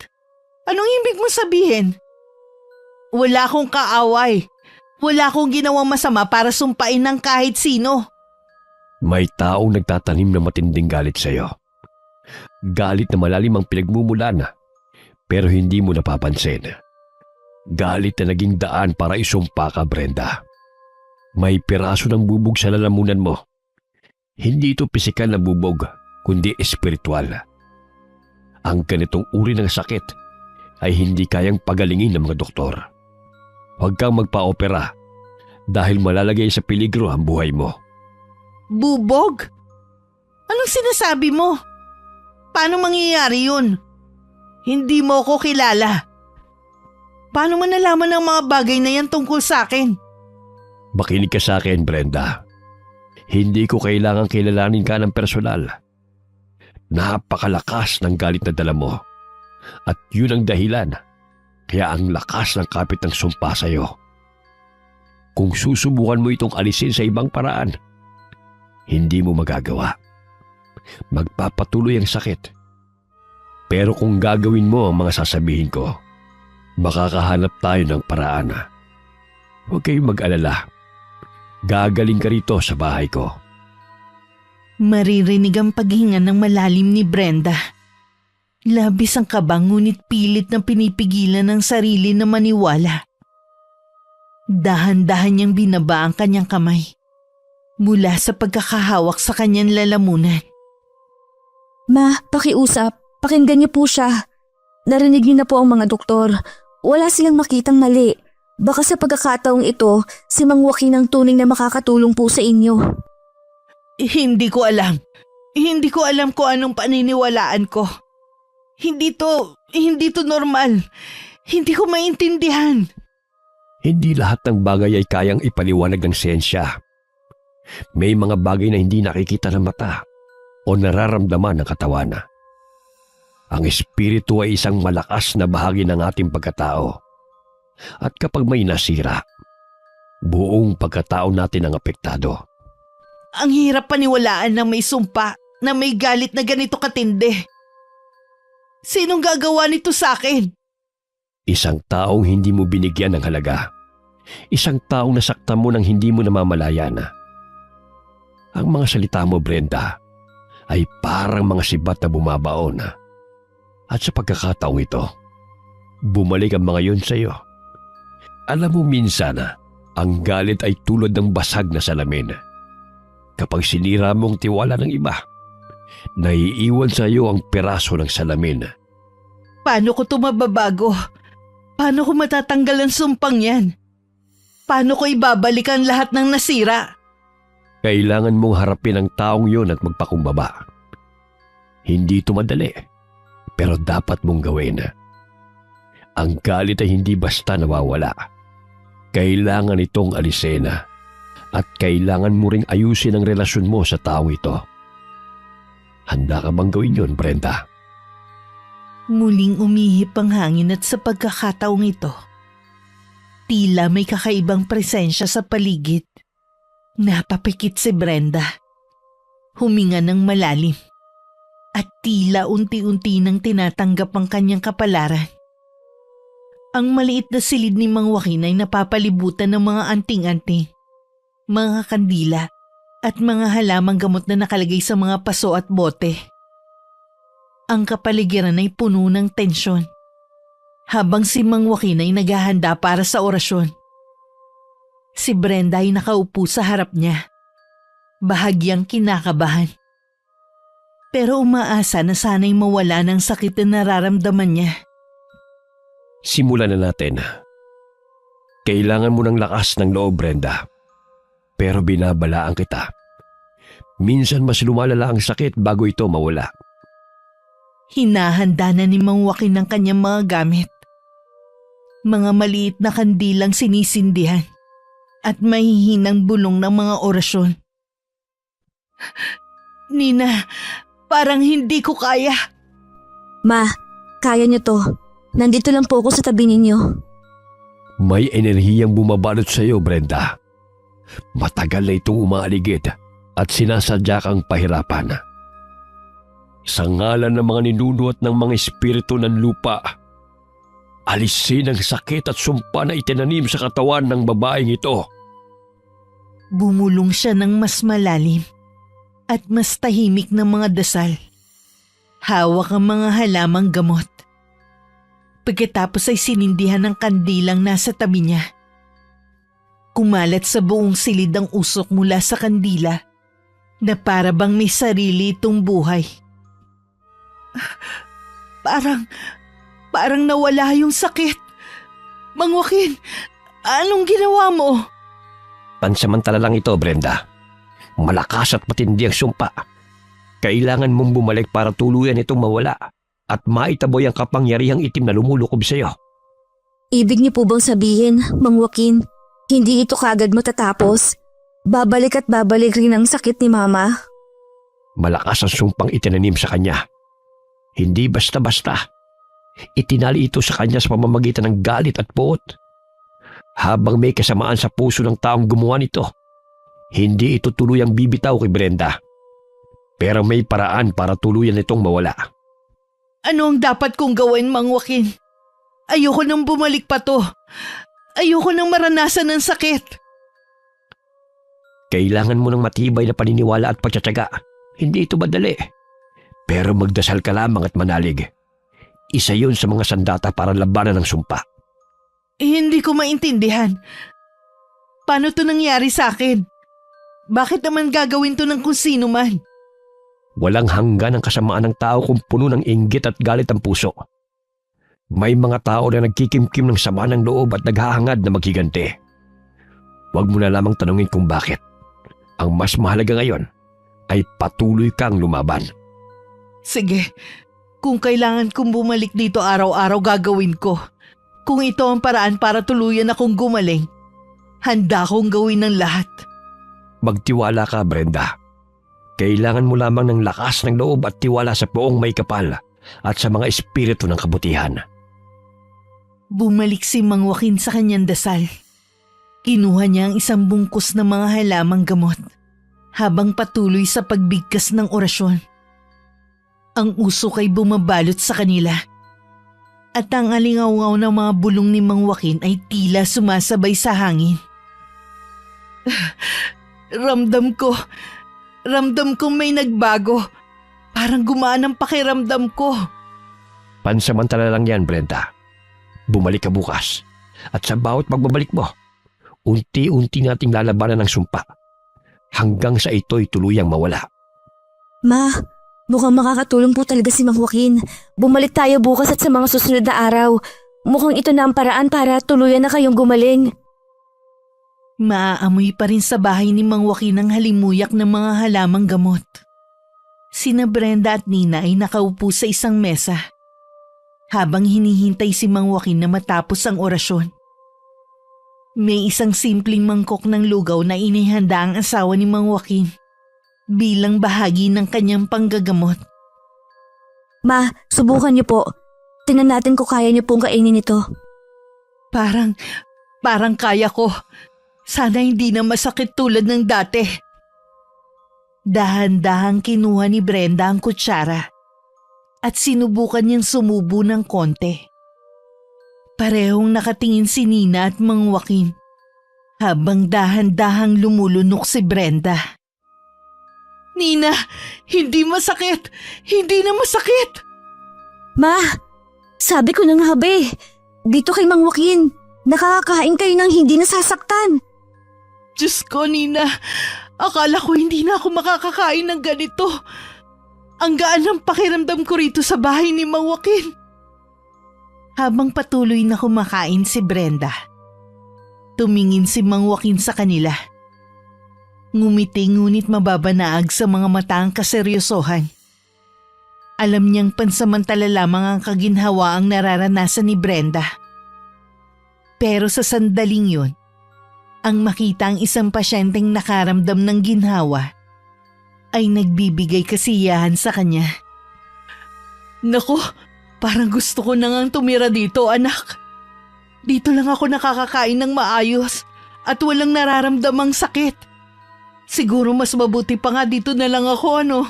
Anong ibig mo sabihin? Wala akong kaaway. Wala akong ginawang masama para sumpain ng kahit sino. May taong nagtatanim ng matinding galit sa iyo. Galit na malalim ang pinagmumulan pero hindi mo napapansin. Galit na naging daan para isumpa ka, Brenda. May piraso ng bubog sa lalamunan mo. Hindi ito pisikal na bubog, kundi espiritual. Ang ganitong uri ng sakit ay hindi kayang pagalingin ng mga doktor. Huwag kang magpa-opera dahil malalagay sa peligro ang buhay mo. Bubog? Anong sinasabi mo? Paano mangyayari yun? Hindi mo ko kilala. Paano mo nalaman ang mga bagay na yan tungkol sa akin? Makinig ka sa akin, Brenda. Hindi ko kailangang kilalanin ka ng personal. Napakalakas ng galit na dala mo. At yun ang dahilan. Kaya ang lakas ng kapit ng sumpa sa iyo. Kung susubukan mo itong alisin sa ibang paraan, hindi mo magagawa. Magpapatuloy ang sakit. Pero kung gagawin mo ang mga sasabihin ko, makakahanap tayo ng paraan. Huwag kayong mag-alala. Gagaling ka rito sa bahay ko. Maririnig ang paghinga ng malalim ni Brenda. Labis ang kaba ngunit pilit na pinipigilan ng sarili na maniwala. Dahan-dahan niyang binaba ang kanyang kamay mula sa pagkakahawak sa kanyang lalamunan. Ma, pakiusap. Pakinggan niyo po siya. Narinig niyo na po ang mga doktor. Wala silang makitang mali. Baka sa pagkakataong ito, si Mang Joaquin ang tunay na makakatulong po sa inyo. Hindi ko alam. Hindi ko alam kung anong paniniwalaan ko. Hindi to normal. Hindi ko maintindihan. Hindi lahat ng bagay ay kayang ipaliwanag ng siyensya. May mga bagay na hindi nakikita ng mata o nararamdaman ng katawan. Ang espiritu ay isang malakas na bahagi ng ating pagkatao. At kapag may nasira, Buong pagkatao natin ang apektado. Ang hirap paniwalaan na may sumpa, na may galit na ganito katindi. Sinong gagawa nito sa akin? Isang taong hindi mo binigyan ng halaga. Isang taong nasaktan mo nang hindi mo namamalayan. Ang mga salita mo, Brenda, ay parang mga sibat na bumabaon. At sa pagkakataong ito, bumalik ang mga yun sa iyo. Alam mo minsan, ang galit ay tulad ng basag na salamin. Kapag sinira mo ang tiwala ng iba, naiiwan sa iyo ang piraso ng salamin. Paano ko ito mababago? Paano ko matatanggal ang sumpang yan? Paano ko ibabalik ang lahat ng nasira? Kailangan mong harapin ang taong yon at magpakumbaba. Hindi ito madali, pero dapat mong gawin. Ang galit ay hindi basta nawawala. Kailangan itong alisin at kailangan mo ring ayusin ang relasyon mo sa taong ito. Handa ka bang gawin yun, Brenda? Muling umihip ang hangin at sa pagkakataong ito, tila may kakaibang presensya sa paligid. Napapikit si Brenda. Huminga ng malalim at tila unti-unti nang tinatanggap ang kanyang kapalaran. Ang maliit na silid ni Mang Joaquin ay napapalibutan ng mga anting-anting, mga kandila at mga halamang gamot na nakalagay sa mga paso at bote. Ang kapaligiran ay puno ng tensyon habang si Mang Joaquin ay naghahanda para sa orasyon. Si Brenda ay nakaupo sa harap niya, bahagyang kinakabahan. Pero umaasa na sana'y mawala ng sakit na nararamdaman niya. Simulan na natin. Kailangan mo ng lakas ng loob, Brenda. Pero binabalaan kita. Minsan mas lumalala ang sakit bago ito mawala. Hinahanda na ni Mang Joaquin ang kanyang mga gamit. Mga maliit na kandilang sinisindihan at mahihinang bulong ng mga orasyon. Nina, parang hindi ko kaya. Ma, kaya niyo to. Nandito lang po ako sa tabi ninyo. May enerhiyang bumabalot sa iyo, Brenda. Matagal na itong umaaligid at sinasadya kang pahirapan. Sa ngalan ng mga ninunuot ng mga espiritu ng lupa, alisin ang sakit at sumpa na itinanim sa katawan ng babaeng ito. Bumulong siya ng mas malalim at mas tahimik na mga dasal. Hawak ang mga halamang gamot. Pagkatapos ay sinindihan ng kandilang nasa tabi niya. Kumalat sa buong silid ang usok mula sa kandila na para bang may sarili itong buhay. Parang nawala yung sakit. Mang Joaquin, anong ginawa mo? Pansamantala lang ito, Brenda. Malakas at matindi ang sumpa. Kailangan mong bumalik para tuluyan itong mawala at maitaboy ang kapangyarihang itim na lumulukob sa iyo. Ibig niyo po bang sabihin, Mang Joaquin, hindi ito kagad matatapos? Babalik at babalik rin ang sakit ni Mama? Malakas ang sumpang itinanim sa kanya. Hindi basta-basta. Itinali ito sa kanya sa pamamagitan ng galit at puot. Habang may kasamaan sa puso ng taong gumawa nito, hindi ito tuluyang bibitaw kay Brenda. Pero may paraan para tuluyan itong mawala. Ano ang dapat kong gawin, Mang Joaquin? Ayoko nang bumalik pa to. Ayoko nang maranasan ng sakit. Kailangan mo ng matibay na paniniwala at pagtsatsaga. Hindi ito madali. Pero magdasal ka lamang at manalig. Isa yun sa mga sandata para labanan ng sumpa. Hindi ko maintindihan. Paano to nangyari sa akin? Bakit naman gagawin to ng kung sino man? Walang hanggan ang kasamaan ng tao kung puno ng inggit at galit ang puso. May mga tao na nagkikimkim ng sama ng loob at naghahangad na maghiganti. Huwag mo na lamang tanungin kung bakit. Ang mas mahalaga ngayon ay patuloy kang lumaban. Sige, kung kailangan kong bumalik dito araw-araw gagawin ko. Kung ito ang paraan para tuluyan akong gumaling, handa akong gawin ng lahat. Magtiwala ka, Brenda. Kailangan mo lamang ng lakas ng loob at tiwala sa poong may kapal at sa mga espiritu ng kabutihan. Bumalik si Mang Joaquin sa kanyang dasal. Kinuha niya ang isang bungkus ng mga halamang gamot habang patuloy sa pagbigkas ng orasyon. Ang usok ay bumabalot sa kanila at ang alingaw-ngaw ng mga bulong ni Mang Joaquin ay tila sumasabay sa hangin. Ramdam ko may nagbago. Parang gumaan ang pakiramdam ko. Pansamantala lang yan, Brenda. Bumalik ka bukas. At sa bawat pagbabalik mo, unti-unti nating lalabanan ng sumpa. Hanggang sa ito'y tuluyang mawala. Ma, mukhang makakatulong po talaga si Mang Joaquin. Bumalik tayo bukas at sa mga susunod na araw. Mukhang ito na ang paraan para tuluyan na kayong gumaling. Maaamoy pa rin sa bahay ni Mang Joaquin ang halimuyak ng mga halamang gamot. Sina Brenda at Nina ay nakaupo sa isang mesa habang hinihintay si Mang Joaquin na matapos ang orasyon. May isang simpleng mangkok ng lugaw na inihanda ang asawa ni Mang Joaquin bilang bahagi ng kanyang panggagamot. Ma, subukan niyo po. Tingnan natin kung kaya niyo pong kainin ito. Parang kaya ko. Sana hindi na masakit tulad ng dati. Dahan-dahang kinuha ni Brenda ang kutsara at sinubukan niyang sumubo ng konti. Parehong nakatingin si Nina at Mang Joaquin habang dahan-dahang lumulunok si Brenda. Nina, hindi masakit! Hindi na masakit! Ma, sabi ko na nga be, dito kay Mang Joaquin, nakakakain kayo ng hindi nasasaktan. Diyos ko, Nina, akala ko hindi na ako makakakain ng ganito. Ang gaan ng pakiramdam ko rito sa bahay ni Mang Joaquin. Habang patuloy na kumakain si Brenda, tumingin si Mang Joaquin sa kanila. Ngumiti ngunit mababanaag sa mga mata ang kaseryosohan. Alam niyang pansamantala lamang ang kaginhawaang nararanasan ni Brenda. Pero sa sandaling yun, ang makita ang isang pasyenteng nakaramdam ng ginhawa ay nagbibigay kasiyahan sa kanya. Naku, parang gusto ko na ngang tumira dito, anak. Dito lang ako nakakakain ng maayos at walang nararamdamang sakit. Siguro mas mabuti pa nga dito na lang ako, ano?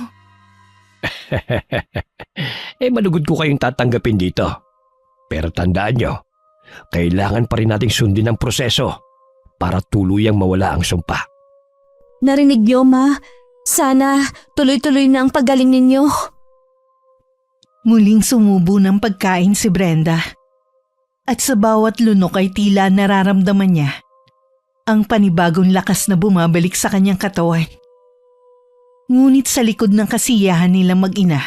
Malugod ko kayong tatanggapin dito. Pero tandaan nyo, kailangan pa rin nating sundin ang proseso para tuluyang mawala ang sumpa. Narinig niyo, Ma? Sana tuloy-tuloy na ang paggaling ninyo. Muling sumubo ng pagkain si Brenda. At sa bawat lunok ay tila nararamdaman niya ang panibagong lakas na bumabalik sa kanyang katawan. Ngunit sa likod ng kasiyahan nilang mag-ina,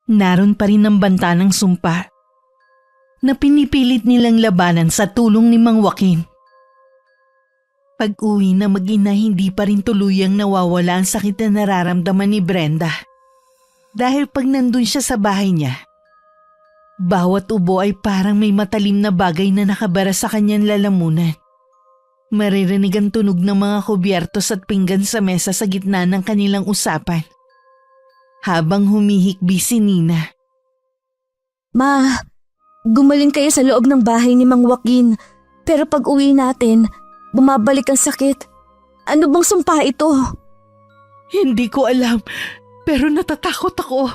naroon pa rin ang banta ng sumpa na pinipilit nilang labanan sa tulong ni Mang Joaquin. Pag-uwi na mag-ina, hindi pa rin tuluyang nawawala ang sakit na nararamdaman ni Brenda. Dahil pag nandun siya sa bahay niya, bawat ubo ay parang may matalim na bagay na nakabara sa kanyang lalamunan. Maririnig ang tunog ng mga kubyertos at pinggan sa mesa sa gitna ng kanilang usapan. Habang humihikbi si Nina. Ma, gumaling kayo sa loob ng bahay ni Mang Joaquin. Pero pag uwi natin, bumabalik ang sakit. Ano bang sumpa ito? Hindi ko alam, pero natatakot ako.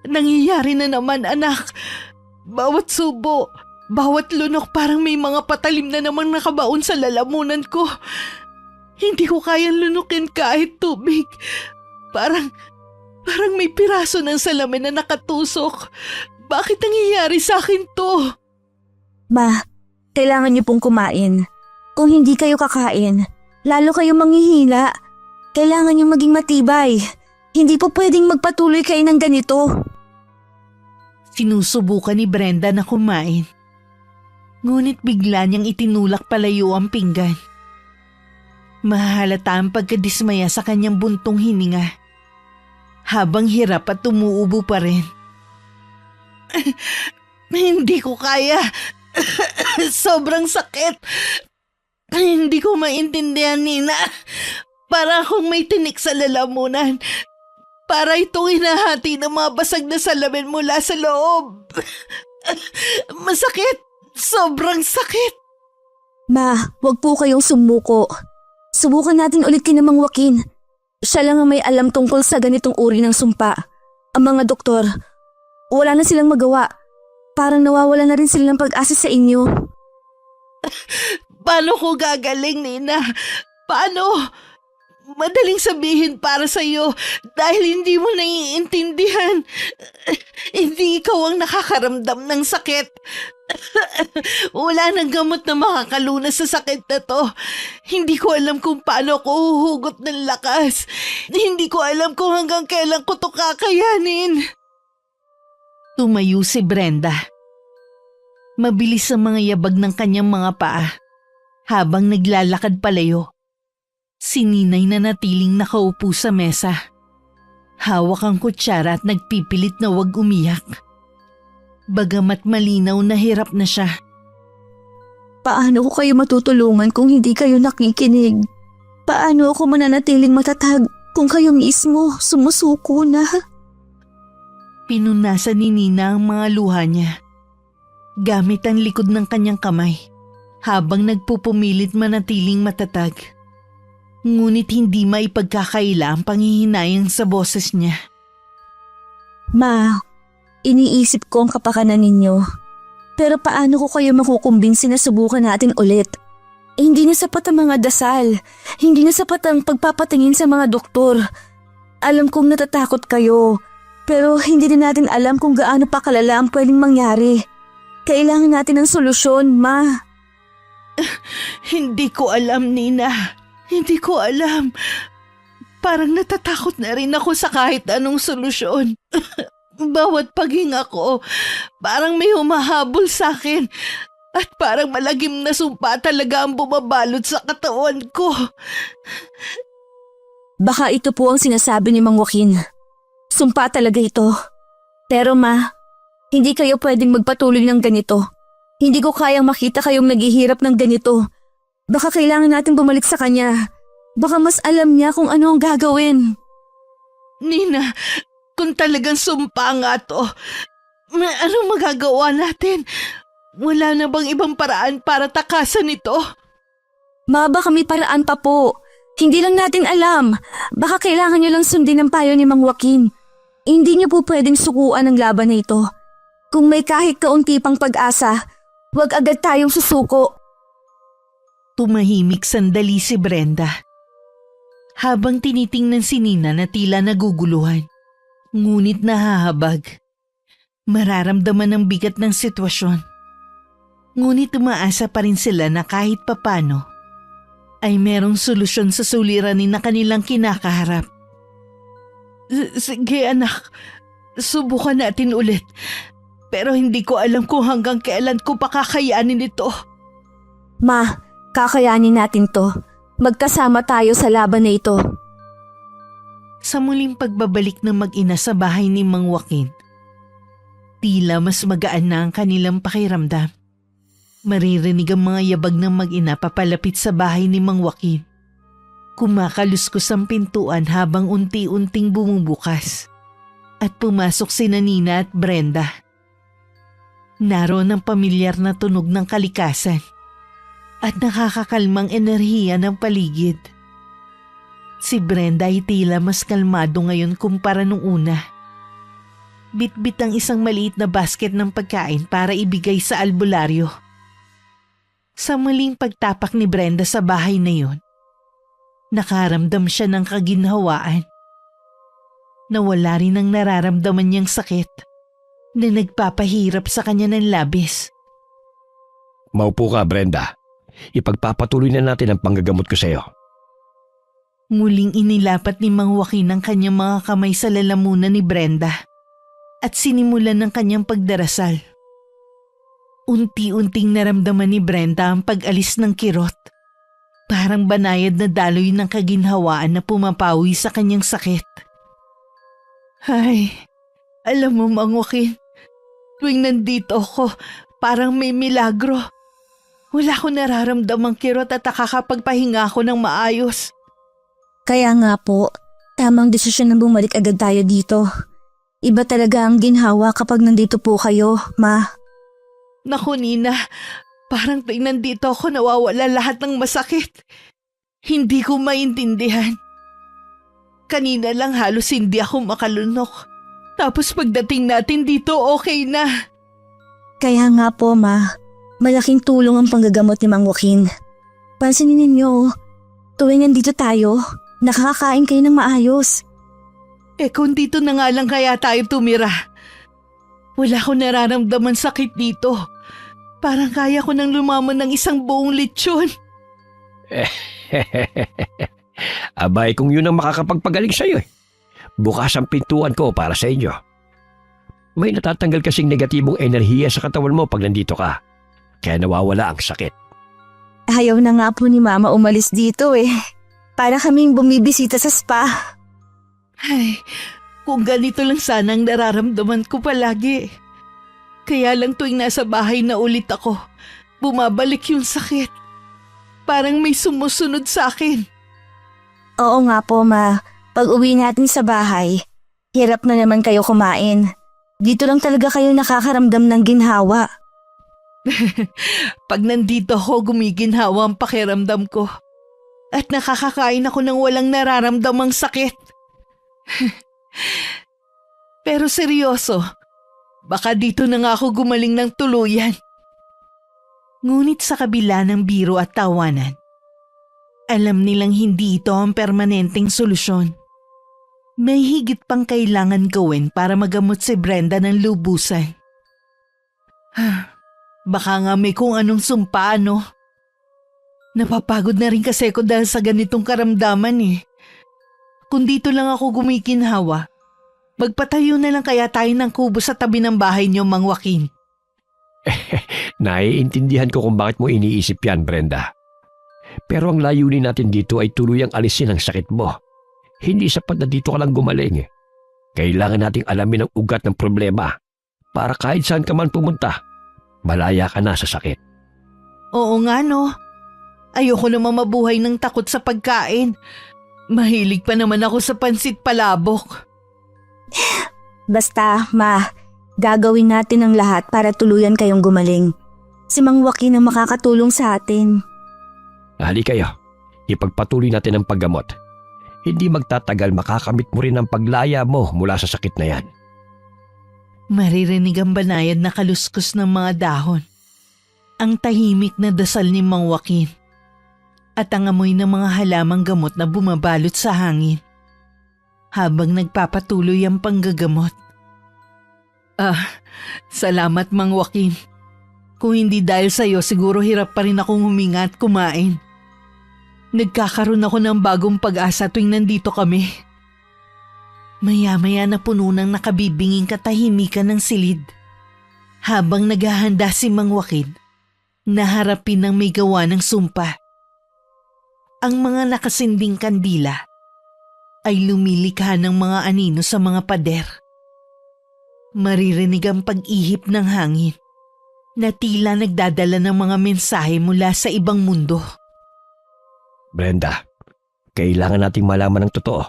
Nangyayari na naman, anak. Bawat subo, bawat lunok parang may mga patalim na namang nakabaon sa lalamunan ko. Hindi ko kayang lunukin kahit tubig. Parang may piraso ng salamin na nakatusok. Bakit nangyayari sa akin to? Ma, kailangan niyo pong kumain. Kung hindi kayo kakain, lalo kayo manghihina. Kailangan niyo maging matibay. Hindi po pwedeng magpatuloy kayo ng ganito. Sinusubukan ni Brenda na kumain. Ngunit bigla niyang itinulak palayo ang pinggan. Mahalata ang pagkadismaya sa kanyang buntong hininga. Habang hirap at umuubo pa rin. Hindi ko kaya. Sobrang sakit. Hindi ko maintindihan, Nina. Para akong may tinik sa lalamunan. Para itong hinahati ng mga basag na salamin mula sa loob. Masakit. Sobrang sakit. Ma, wag po kayong sumuko. Subukan natin ulit kina Mang Joaquin. Siya lang ang may alam tungkol sa ganitong uri ng sumpa. Ang mga doktor, wala na silang magawa. Parang nawawala na rin sila ng pag-asa sa inyo. Paano ko gagaling, Nina? Paano? Madaling sabihin para sa'yo dahil hindi mo naiintindihan. Hindi ikaw ang nakakaramdam ng sakit. Wala nang gamot na makakalunas sa sakit na to. Hindi ko alam kung paano ko huhugot ng lakas. Hindi ko alam kung hanggang kailan ko to kakayanin. Tumayo si Brenda. Mabilis ang mga yabag ng kanyang mga paa habang naglalakad palayo. Si Ninay na natiling nakaupo sa mesa. Hawak ang kutsara at nagpipilit na wag umiyak. Bagamat malinaw na hirap na siya. Paano ko kayo matutulungan kung hindi kayo nakikinig? Paano ako mananatiling matatag kung kayo mismo sumusuko na? Pinunasan ni Nina ang mga luha niya. Gamit ang likod ng kanyang kamay habang nagpupumilit manatiling matatag. Ngunit hindi maipagkakaila ang panghihinayang sa boses niya. Ma, iniisip ko ang kapakanan ninyo. Pero paano ko kayo makukumbinsi na subukan natin ulit? Hindi na sapat ang mga dasal. Hindi na sapat ang pagpapatingin sa mga doktor. Alam kong natatakot kayo. Pero hindi na natin alam kung gaano pa kalala ang pwedeng mangyari. Kailangan natin ng solusyon, Ma. Hindi ko alam, Nina. Hindi ko alam. Parang natatakot na rin ako sa kahit anong solusyon. Bawat paghinga ko, parang may humahabol sa akin. At parang malagim na sumpa talaga ang bumabalot sa katawan ko. Baka ito po ang sinasabi ni Mang Joaquin. Sumpa talaga ito. Pero Ma, hindi kayo pwedeng magpatuloy ng ganito. Hindi ko kayang makita kayong naghihirap ng ganito. Baka kailangan natin bumalik sa kanya. Baka mas alam niya kung ano ang gagawin. Nina, kung talagang sumpa nga to, anong magagawa natin? Wala na bang ibang paraan para takasan ito? Ma, baka may paraan pa po. Hindi lang natin alam. Baka kailangan niyo lang sundin ang payo ni Mang Joaquin. Hindi niyo po pwedeng sukuan ang laban na ito. Kung may kahit kaunti pang pag-asa, huwag agad tayong susuko. Tumahimik sandali si Brenda. Habang tinitingnan si Nina na tila naguguluhan, ngunit nahahabag. Mararamdaman ang bigat ng sitwasyon. Ngunit umaasa pa rin sila na kahit papano ay merong solusyon sa suliranin na kanilang kinakaharap. Sige anak, subukan natin ulit. Pero hindi ko alam kung hanggang kailan ko pa kakayanin ito. Ma, kakayanin natin to. Magkasama tayo sa laban na ito. Sa muling pagbabalik ng mag-ina sa bahay ni Mang Joaquin, tila mas magaan na ang kanilang pakiramdam. Maririnig ang mga yabag ng mag-ina papalapit sa bahay ni Mang Joaquin. Kumakaluskos ang pintuan habang unti-unting bumubukas. At pumasok sina Nina at Brenda. Naroon ang pamilyar na tunog ng kalikasan at nakakakalmang enerhiya ng paligid. Si Brenda ay tila mas kalmado ngayon kumpara nung una. Bitbit ang isang maliit na basket ng pagkain para ibigay sa albularyo. Sa muling pagtapak ni Brenda sa bahay na yun, nakaramdam siya ng kaginhawaan. Nawala rin ang nararamdaman niyang sakit na nagpapahirap sa kanya ng labis. Maupo ka, Brenda. Ipagpapatuloy na natin ang panggagamot ko sa iyo. Muling inilapat ni Mang Joaquin ang kanyang mga kamay sa lalamunan ni Brenda at sinimulan ng kanyang pagdarasal. Unti-unting naramdaman ni Brenda ang pag-alis ng kirot. Parang banayad na daloy ng kaginhawaan na pumapawi sa kanyang sakit. Ay, alam mo Mang Joaquin, tuwing nandito ako, parang may milagro. Wala ko nararamdamang kirot at nakakapagpahinga ako ng maayos. Kaya nga po, tamang desisyon na bumalik agad tayo dito. Iba talaga ang ginhawa kapag nandito po kayo, Ma. Naku Nina, Parang tuwing nandito ako nawawala lahat ng masakit. Hindi ko maintindihan. Kanina lang halos hindi ako makalunok. Tapos pagdating natin dito, okay na. Kaya nga po, Ma. Malaking tulong ang panggagamot ni Mang Joaquin. Pansinin ninyo, tuwing nandito tayo, nakakakain kayo ng maayos. Kung dito na nga lang kaya tayo tumira. Wala ko nararamdaman sakit dito. Parang kaya ko nang lumaman ng isang buong lechon. Abay kung yun ang makakapagpagaling sa'yo eh. Bukas ang pintuan ko para sa inyo. May natatanggal kasing negatibong enerhiya sa katawan mo pag nandito ka. Kaya nawawala ang sakit. Ayaw na nga po ni Mama umalis dito eh. Para kaming bumibisita sa spa. Ay, kung ganito lang sana ang nararamdaman ko palagi. Kaya lang tuwing nasa bahay na ulit ako, bumabalik yung sakit. Parang may sumusunod sa akin. Oo nga po, Ma. Pag uwi natin sa bahay, hirap na naman kayo kumain. Dito lang talaga kayo nakakaramdam ng ginhawa. Pag nandito ako, gumiginhawa ang pakiramdam ko. At nakakakain ako ng walang nararamdamang sakit. Pero seryoso, baka dito na nga ako gumaling ng tuluyan. Ngunit sa kabila ng biro at tawanan, alam nilang hindi ito ang permanenteng solusyon. May higit pang kailangan gawin para magamot si Brenda ng lubusan. Baka nga may kung anong sumpa, no? Napapagod na rin kasi ako dahil sa ganitong karamdaman eh. Kung dito lang ako gumikinhawa, magpatayo na lang kaya tayo ng kubo sa tabi ng bahay niyo, Mang Joaquin. Naiintindihan ko kung bakit mo iniisip yan, Brenda. Pero ang layunin natin dito ay tuluyang alisin ang sakit mo. Hindi sapat na dito ka lang gumaling. Kailangan nating alamin ang ugat ng problema para kahit saan ka man pumunta, malaya ka na sa sakit. Oo nga no. Ayoko naman mabuhay ng takot sa pagkain. Mahilig pa naman ako sa pansit palabok. Basta, Ma, gagawin natin ang lahat para tuluyan kayong gumaling. Si Mang Joaquin ang makakatulong sa atin. Hali kayo, ipagpatuloy natin ang paggamot. Hindi magtatagal makakamit mo rin ang paglaya mo mula sa sakit na yan. Maririnig ang banayad na kaluskos ng mga dahon. Ang tahimik na dasal ni Mang Joaquin. At ang amoy ng mga halamang gamot na bumabalot sa hangin. Habang nagpapatuloy ang panggagamot. Salamat Mang Joaquin. Kung hindi dahil sa'yo, siguro hirap pa rin akong huminga at kumain. Nagkakaroon ako ng bagong pag-asa tuwing nandito kami. Maya-maya na puno ng nakabibinging katahimikan ng silid. Habang naghahanda si Mang Joaquin, naharapin ng may gawa ng sumpa. Ang mga nakasinding kandila ay lumilikha ng mga anino sa mga pader. Maririnig ang pag-ihip ng hangin na tila nagdadala ng mga mensahe mula sa ibang mundo. Brenda, kailangan nating malaman ng totoo.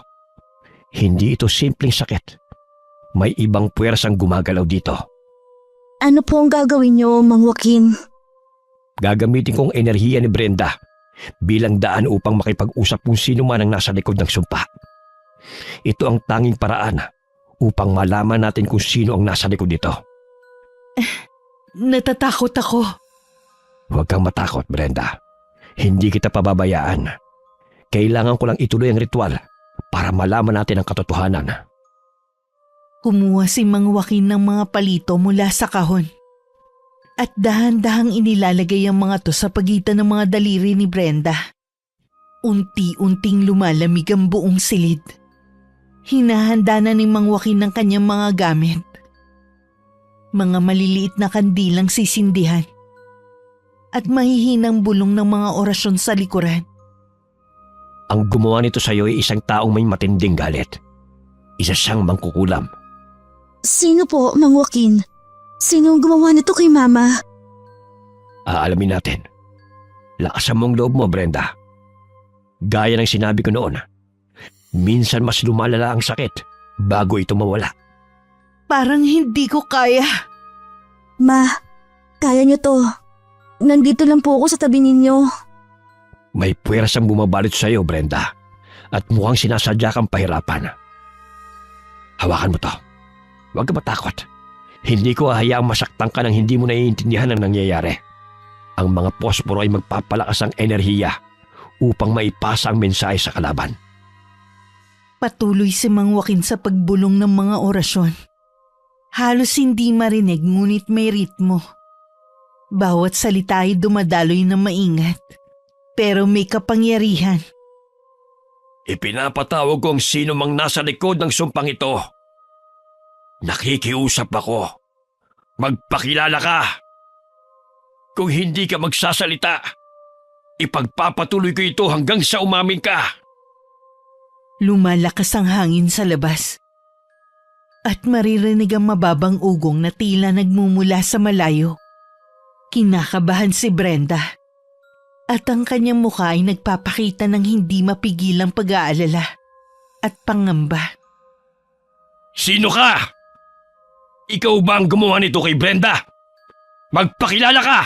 Hindi ito simpleng sakit. May ibang puwersang gumagalaw dito. Ano po ang gagawin niyo, Mang Joaquin? Gagamitin kong enerhiya ni Brenda bilang daan upang makipag-usap kung sino man ang nasa likod ng sumpa. Ito ang tanging paraan upang malaman natin kung sino ang nasa likod nito. Natatakot ako. Huwag kang matakot, Brenda. Hindi kita pababayaan. Kailangan ko lang ituloy ang ritual para malaman natin ang katotohanan. Kumuha si Mang Joaquin ng mga palito mula sa kahon. At dahan-dahang inilalagay ang mga to sa pagitan ng mga daliri ni Brenda. Unti-unting lumalamig ang buong silid. Hinahanda na ni Mang Joaquin ng kanyang mga gamit. Mga maliliit na kandilang sisindihan. At mahihinang bulong ng mga orasyon sa likuran. Ang gumawa nito sa iyo ay isang taong may matinding galit. Isa siyang mangkukulam. Sino po, Mang Joaquin? Sino ang gumawa nito kay Mama? Aalamin natin. Lakasan mo ang loob mo, Brenda. Gaya ng sinabi ko noon, minsan mas lumalala ang sakit bago ito mawala. Parang hindi ko kaya. Ma, kaya niyo to. Nandito lang po ako sa tabi ninyo. May puwersang bumabalot sa iyo, Brenda. At mukhang sinasadya kang pahirapan. Hawakan mo to. Huwag ka matakot. Hindi ko hahayaang masaktan ka nang hindi mo naiintindihan ang nangyayari. Ang mga posporo ay magpapalakas ng enerhiya upang maipasa ang mensahe sa kalaban. Patuloy si Mang Joaquin sa pagbulong ng mga orasyon. Halos hindi marinig ngunit may ritmo. Bawat salita ay dumadaloy na maingat, pero may kapangyarihan. Ipinapatawag ko ang sino mang nasa likod ng sumpang ito. Nakikiusap ako. Magpakilala ka. Kung hindi ka magsasalita, ipagpapatuloy ko ito hanggang sa umamin ka. Lumalakas ang hangin sa labas. At maririnig ang mababang ugong na tila nagmumula sa malayo. Kinakabahan si Brenda. At ang kanyang mukha ay nagpapakita ng hindi mapigilang pag-aalala at pangamba. Sino ka? Ikaw ba ang gumawa nito kay Brenda? Magpakilala ka!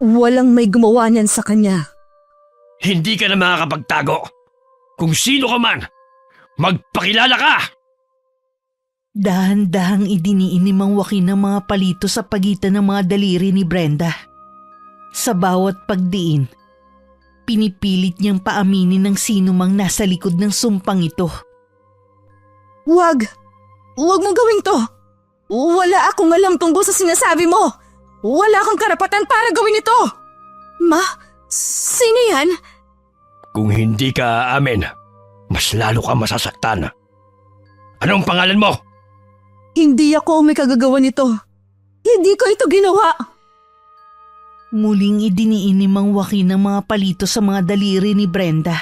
Walang may gumawa niyan sa kanya. Hindi ka na makakapagtago. Kung sino ka man, magpakilala ka! Dahan-dahang idiniin ni Mang Joaquin ang mga palito sa pagitan ng mga daliri ni Brenda. Sa bawat pagdiin, pinipilit niyang paaminin ng sino mang nasa likod ng sumpang ito. Huwag mong gawin to. Wala akong alam tungkol sa sinasabi mo. Wala kang karapatan para gawin ito. Ma, sino yan? Kung hindi ka aamin, mas lalo ka masasaktan. Anong pangalan mo? Hindi ako may kagagawa nito. Hindi ko ito ginawa. Muling idiniin ni Mang Joaquin ang mga palito sa mga daliri ni Brenda.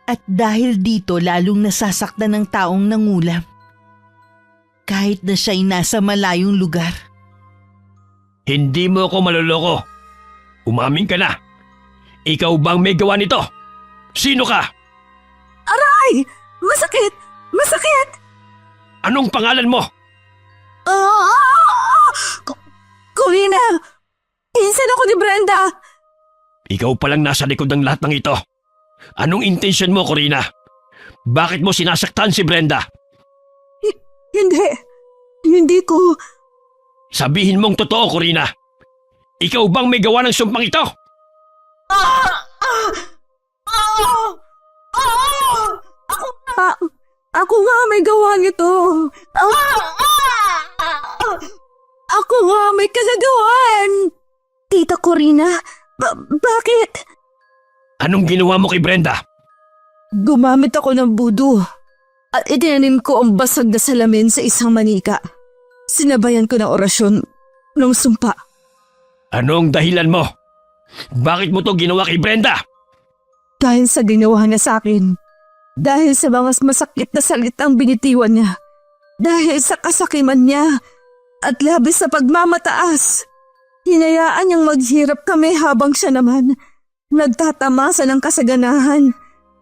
At dahil dito lalong nasasaktan ng taong nangulam. Kahit na siya'y nasa malayong lugar. Hindi mo ako maluloko. Umamin ka na. Ikaw bang may gawa nito? Sino ka? Aray! Masakit! Masakit! Anong pangalan mo? Corina! Pinsan ako ni Brenda! Ikaw palang nasa likod ng lahat ng ito. Anong intensyon mo, Corina? Bakit mo sinasaktan si Brenda? Hindi ko... Sabihin mong totoo, Corina. Ikaw bang may gawa ng sumpang ito? Ako nga may gawa nito. Ako nga may kasagawan. Tita Corina, bakit? Anong ginawa mo kay Brenda? Gumamit ako ng budo at itinanim ko ang basag na salamin sa isang manika. Sinabayan ko ng orasyon ng sumpa. Anong dahilan mo? Bakit mo to ginawa kay Brenda? Dahil sa ginawa niya sa akin. Dahil sa mga masakit na salitang binitiwan niya. Dahil sa kasakiman niya. At labis sa pagmamataas. Hinayaan niyang maghirap kami habang siya naman nagtatamasa ng kasaganahan.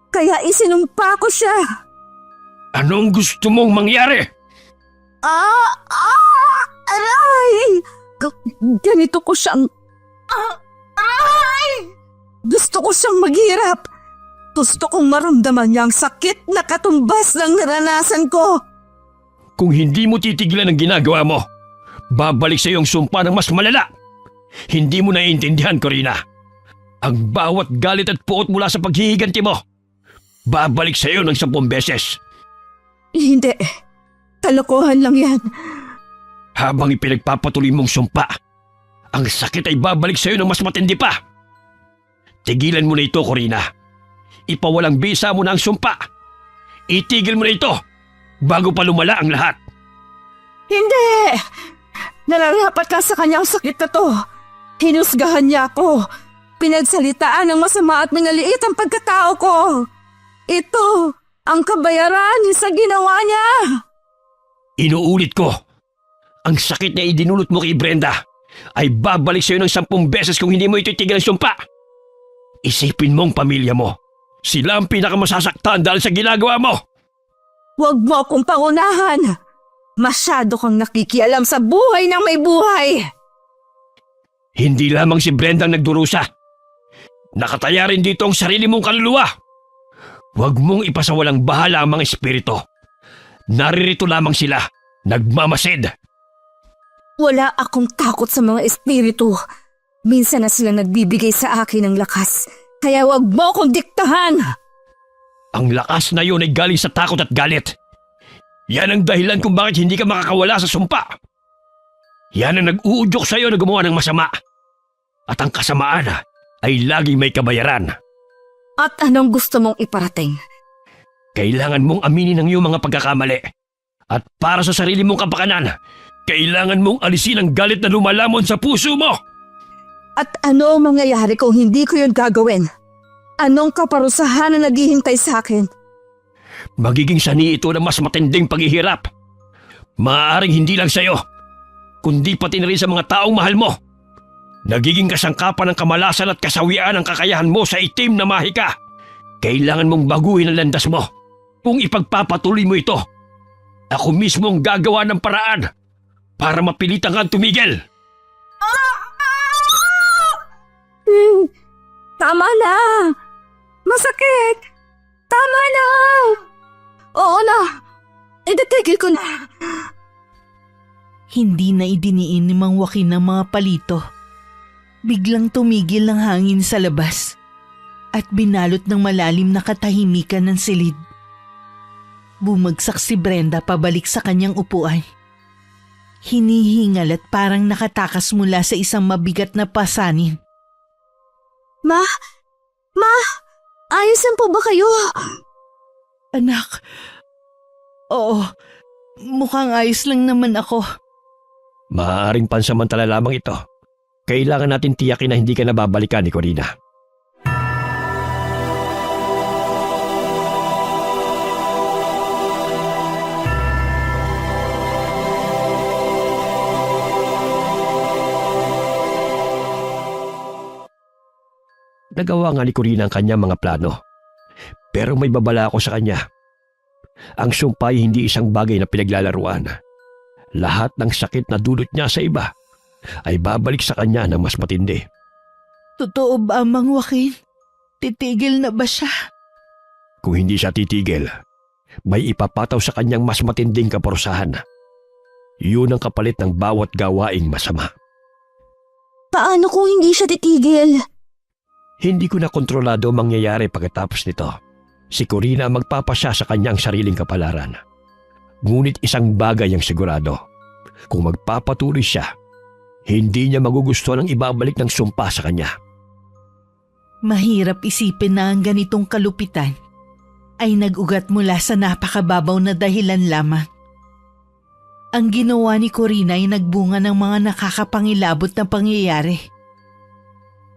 Kaya isinumpa ko siya. Anong gusto mong mangyari? Aray! Ganito ko siyang... Aray! Gusto ko siyang maghirap. Gusto kong maramdaman niya ang sakit na katumbas ng naranasan ko. Kung hindi mo titigilan ang ginagawa mo, babalik sa iyong sumpa ng mas malala. Hindi mo naiintindihan, Corina. Ang bawat galit at puot mula sa paghihiganti mo, babalik sa iyo ng 10 beses. Hindi. Kalokohan lang yan. Habang ipinagpapatuloy mong sumpa, ang sakit ay babalik sa iyo ng mas matindi pa. Tigilan mo na ito, Corina. Ipawalang bisa mo na ang sumpa. Itigil mo na ito bago pa lumala ang lahat. Hindi! Nararapat ka sa kanyang sakit na to. Hinusgahan niya ako. Pinagsalitaan ng masama at minaliit ang pagkatao ko. Ito ang kabayaran sa ginawa niya. Inuulit ko, ang sakit na idinulot mo kay Brenda ay babalik sa iyo ng 10 beses kung hindi mo ititigil ang sumpa. Isipin mong pamilya mo. Sila ang pinakamasasaktan dahil sa ginagawa mo. Huwag mo akong pangunahan. Masyado kang nakikialam sa buhay ng may buhay. Hindi lamang si Brenda ang nagdurusa. Nakataya rin dito ang sarili mong kaluluwa. Huwag mong ipasawalang bahala ang mga espiritu. Naririto lamang sila, nagmamasid. Wala akong takot sa mga espiritu. Minsan na sila nagbibigay sa akin ng lakas. Kaya wag mo akong diktahan! Ang lakas na yun ay galing sa takot at galit. Yan ang dahilan kung bakit hindi ka makakawala sa sumpa. Yan ang nag-uudyok sa'yo na gumawa ng masama. At ang kasamaan ay laging may kabayaran. At anong gusto mong iparating? Kailangan mong aminin ang iyong mga pagkakamali. At para sa sarili mong kapakanan, kailangan mong alisin ang galit na lumalamon sa puso mo. At ano ang mangyayari kung hindi ko yun gagawin? Anong kaparusahan na naghihintay sa akin? Magiging sani ito ng mas matinding paghihirap. Maaaring hindi lang sa'yo, kundi pati na rin sa mga taong mahal mo. Nagiging kasangkapan ng kamalasan at kasawian ang kakayahan mo sa itim na mahika. Kailangan mong baguhin ang landas mo. Kung ipagpapatuloy mo ito, ako mismo ang gagawa ng paraan para mapilitan kang tumigil. Tama na! Masakit! Tama na! Oo na! Idatigil ko na! Hindi na idiniin ni Mang Joaquin ang mga palito. Biglang tumigil ang hangin sa labas at binalot ng malalim na katahimikan ng silid. Bumagsak si Brenda pabalik sa kanyang upuan. Hinihingal at parang nakatakas mula sa isang mabigat na pasanin. Ma! Ayos lang po ba kayo? Anak, oo, mukhang ayos lang naman ako. Maaaring pansamantala lamang ito. Kailangan natin tiyakin na hindi ka nababalikan ni Corina. Nagawa nga ni Corina ang kanyang mga plano. Pero may babala ako sa kanya. Ang sumpa ay hindi isang bagay na pinaglalaruan. Lahat ng sakit na dulot niya sa iba ay babalik sa kanya ng mas matindi. Totoo ba, Mang Joaquin? Titigil na ba siya? Kung hindi siya titigil, may ipapataw sa kanyang mas matinding kaparusahan. Yun ang kapalit ng bawat gawaing masama. Paano kung hindi siya titigil? Hindi ko na kontrolado ang mangyayari pagkatapos nito. Si Corina ang magpapasya sa kanyang sariling kapalaran. Ngunit isang bagay ang sigurado. Kung magpapatuloy siya, hindi niya magugustuhan ang ibabalik ng sumpa sa kanya. Mahirap isipin na ang ganitong kalupitan ay nag-ugat mula sa napakababaw na dahilan lamang. Ang ginawa ni Corina ay nagbunga ng mga nakakapangilabot na pangyayari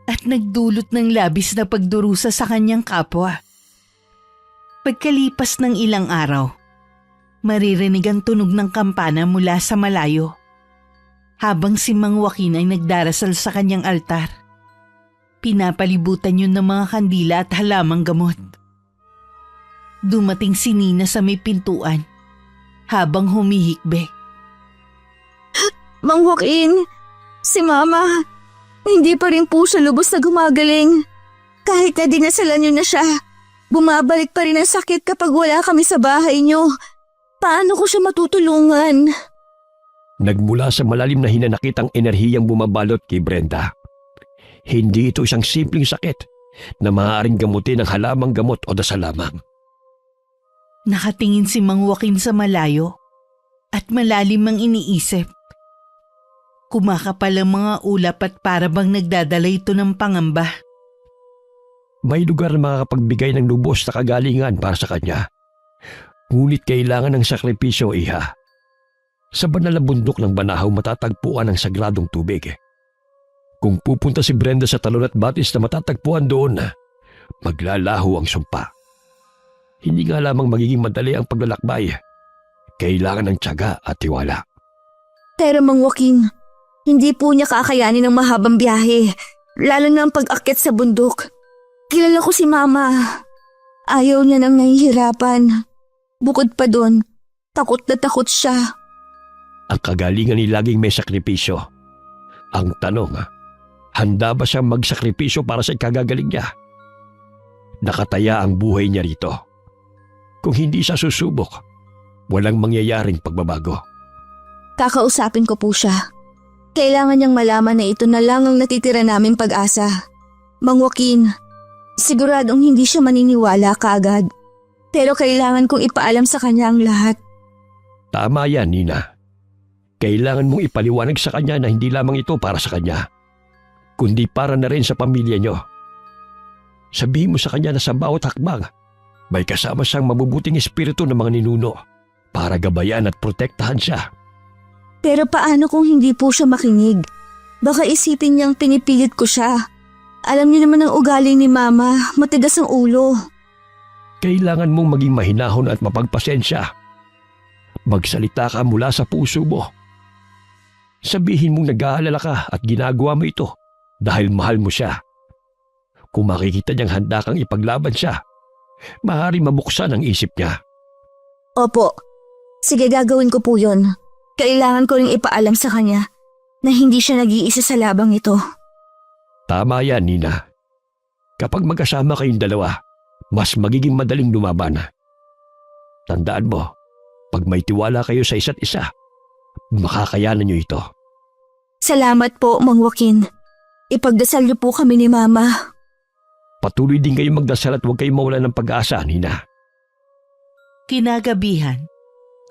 at nagdulot ng labis na pagdurusa sa kanyang kapwa. Pagkalipas ng ilang araw, maririnig ang tunog ng kampana mula sa malayo habang si Mang Joaquin ay nagdarasal sa kanyang altar. Pinapalibutan yun ng mga kandila at halamang gamot. Dumating si Nina sa may pintuan habang humihikbi. Mang Joaquin, si Mama, hindi pa rin po siya lubos na gumagaling. Kahit na dinasalan niyo na siya, bumabalik pa rin ang sakit kapag wala kami sa bahay niyo. Paano ko siya matutulungan? Nagmula sa malalim na hinanakit ang enerhiyang bumabalot kay Brenda. Hindi ito isang simpleng sakit na maaaring gamutin ng halamang gamot o dasal lamang. Nakatingin si Mang Joaquin sa malayo at malalim ang iniisip. Kumakapal ang mga ulap at para bang nagdadala ito ng pangamba. May lugar na makakapagbigay ng lubos na kagalingan para sa kanya. Ngunit kailangan ng sakripisyo, iha. Sa banal na bundok ng Banahaw matatagpuan ang sagradong tubig. Kung pupunta si Brenda sa talon at batis na matatagpuan doon, maglalaho ang sumpa. Hindi nga lamang magiging madali ang paglalakbay. Kailangan ng tiyaga at tiwala. Pero Mang Joaquin, hindi po niya kakayanin ng mahabang biyahe, lalo na ang pag-akyat sa bundok. Kilala ko si Mama. Ayaw niya nang nahihirapan. Bukod pa doon, takot na takot siya. Ang kagalingan ay laging may sakripisyo. Ang tanong, Handa ba siyang magsakripisyo para sa ikagagaling niya? Nakataya ang buhay niya rito. Kung hindi siya susubok, walang mangyayaring pagbabago. Kakausapin ko po siya. Kailangan niyang malaman na ito na lang ang natitira naming pag-asa. Mang Joaquin, siguradong hindi siya maniniwala kaagad. Pero kailangan kong ipaalam sa kanya ang lahat. Tama yan, Nina. Kailangan mong ipaliwanag sa kanya na hindi lamang ito para sa kanya, kundi para na rin sa pamilya niyo. Sabihin mo sa kanya na sa bawat hakbang, may kasama siyang mabubuting espiritu ng mga ninuno para gabayan at protektahan siya. Pero paano kung hindi po siya makinig? Baka isipin niyang pinipilit ko siya. Alam niyo naman ang ugali ni Mama, matigas ang ulo. Kailangan mong maging mahinahon at mapagpasensya. Magsalita ka mula sa puso mo. Sabihin mong nag-aalala ka at ginagawa mo ito dahil mahal mo siya. Kung makikita niyang handa kang ipaglaban siya, maaari mabuksan ang isip niya. Opo. Sige, gagawin ko po yun. Kailangan ko ring ipaalam sa kanya na hindi siya nag-iisa sa labang ito. Tama yan, Nina. Kapag magkasama kayong dalawa, mas magiging madaling lumaban. Tandaan mo, pag may tiwala kayo sa isa't isa, makakayanan niyo ito. Salamat po, Mang Joaquin. Ipagdasal niyo po kami ni Mama. Patuloy din kayong magdasal at huwag kayong mawalan ng pag-asa, Nina. Kinagabihan,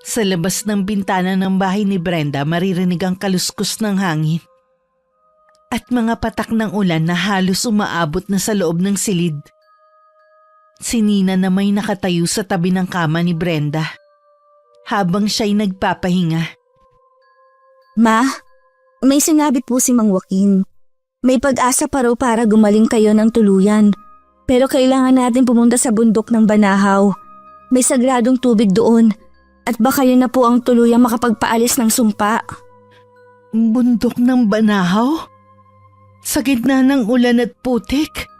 sa labas ng bintana ng bahay ni Brenda maririnig ang kaluskos ng hangin at mga patak ng ulan na halos umaabot na sa loob ng silid. Si Nina na may nakatayo sa tabi ng kama ni Brenda habang siya'y nagpapahinga. Ma, may sinabi po si Mang Joaquin. May pag-asa pa raw para gumaling kayo ng tuluyan. Pero kailangan natin pumunta sa bundok ng Banahaw. May sagradong tubig doon at baka yun na po ang tuluyang makapagpaalis ng sumpa. Bundok ng Banahaw? Sa gitna ng ulan at putik?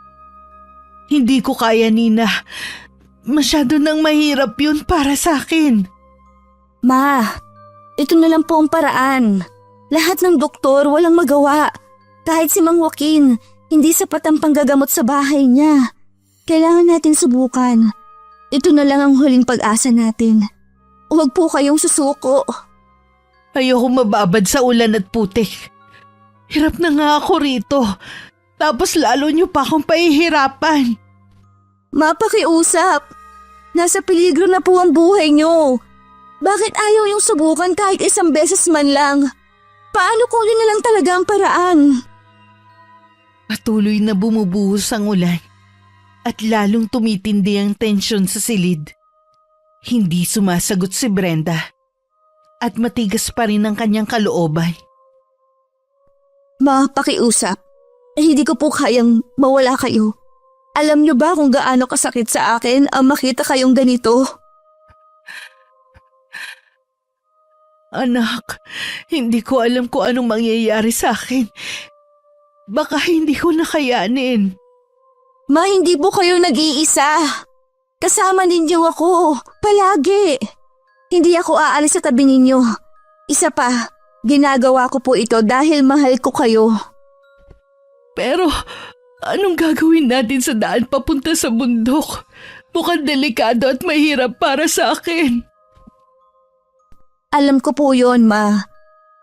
Hindi ko kaya, Nina. Masyado nang mahirap yun para sa akin. Ma, ito na lang po ang paraan. Lahat ng doktor walang magawa. Kahit si Mang Joaquin, hindi sapat ang panggagamot sa bahay niya. Kailangan natin subukan. Ito na lang ang huling pag-asa natin. Huwag po kayong susuko. Ayoko mababad sa ulan at putik. Hirap na nga ako rito. Tapos lalo niyo pa akong pahihirapan. Mapakiusap. Nasa peligro na po ang buhay niyo. Bakit ayaw yung subukan kahit isang beses man lang? Paano kung yun na lang talaga ang paraan? Patuloy na bumubuhos ang ulan at lalong tumitindi ang tensyon sa silid. Hindi sumasagot si Brenda at matigas pa rin ang kanyang kalooban. Mapakiusap. Hindi ko po kayang mawala kayo. Alam niyo ba kung gaano kasakit sa akin ang makita kayong ganito? Anak, hindi ko alam kung anong mangyayari sa akin. Baka hindi ko nakayanin. Ma, hindi po kayo nag-iisa. Kasama ninyo ako, palagi. Hindi ako aalis sa tabi ninyo. Isa pa, ginagawa ko po ito dahil mahal ko kayo. Pero anong gagawin natin sa daan papunta sa bundok? Mukhang delikado at mahirap para sa akin. Alam ko po yon, Ma.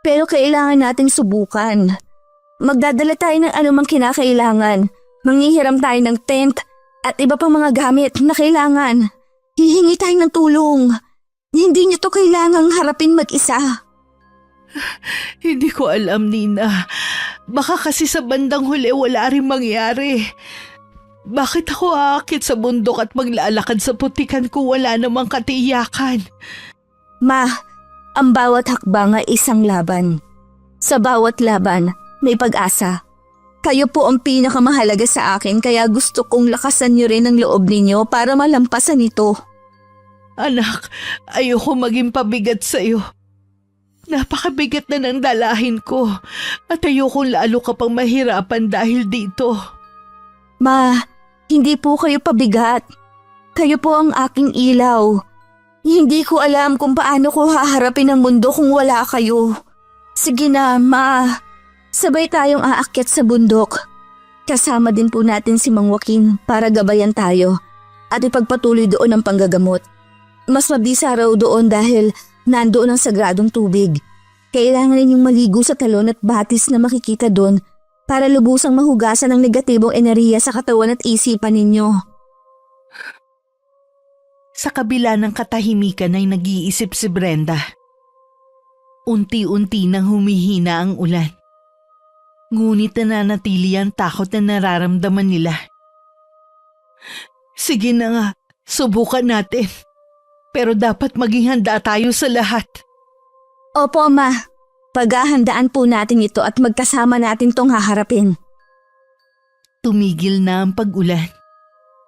Pero kailangan nating subukan. Magdadala tayo ng anumang kinakailangan. Manghihiram tayo ng tent at iba pang mga gamit na kailangan. Hihingi tayo ng tulong. Hindi niyo to kailangang harapin mag-isa. Hindi ko alam, Nina. Baka kasi sa bandang huli wala rin mangyari. Bakit ako aakit sa bundok at maglalakad sa putikan kung wala namang katiyakan? Ma, ang bawat hakbang ay isang laban. Sa bawat laban, may pag-asa. Kayo po ang pinakamahalaga sa akin kaya gusto kong lakasan niyo rin ang loob ninyo para malampasan ito. Anak, ayoko maging pabigat sa'yo. Napakabigat na ng dalahin ko at ayokong lalo ka pang mahirapan dahil dito. Ma, hindi po kayo pabigat. Kayo po ang aking ilaw. Hindi ko alam kung paano ko haharapin ang mundo kung wala kayo. Sige na, Ma. Sabay tayong aakyat sa bundok. Kasama din po natin si Mang Joaquin para gabayan tayo at ipagpatuloy doon ang panggagamot. Mas mabisa raw doon dahil nandoon ang sagradong tubig. Kailangan ninyong maligo sa talon at batis na makikita doon para lubusang mahugasan ang negatibong enerhiya sa katawan at isipan ninyo. Sa kabila ng katahimikan ay nag-iisip si Brenda. Unti-unti nang humihina ang ulan. Ngunit nananatili ang takot na nararamdaman nila. Sige na nga, subukan natin. Pero dapat maging handa tayo sa lahat. Opo, Ma. Paghahandaan po natin ito at magkasama natin tong haharapin. Tumigil na ang pag-ulan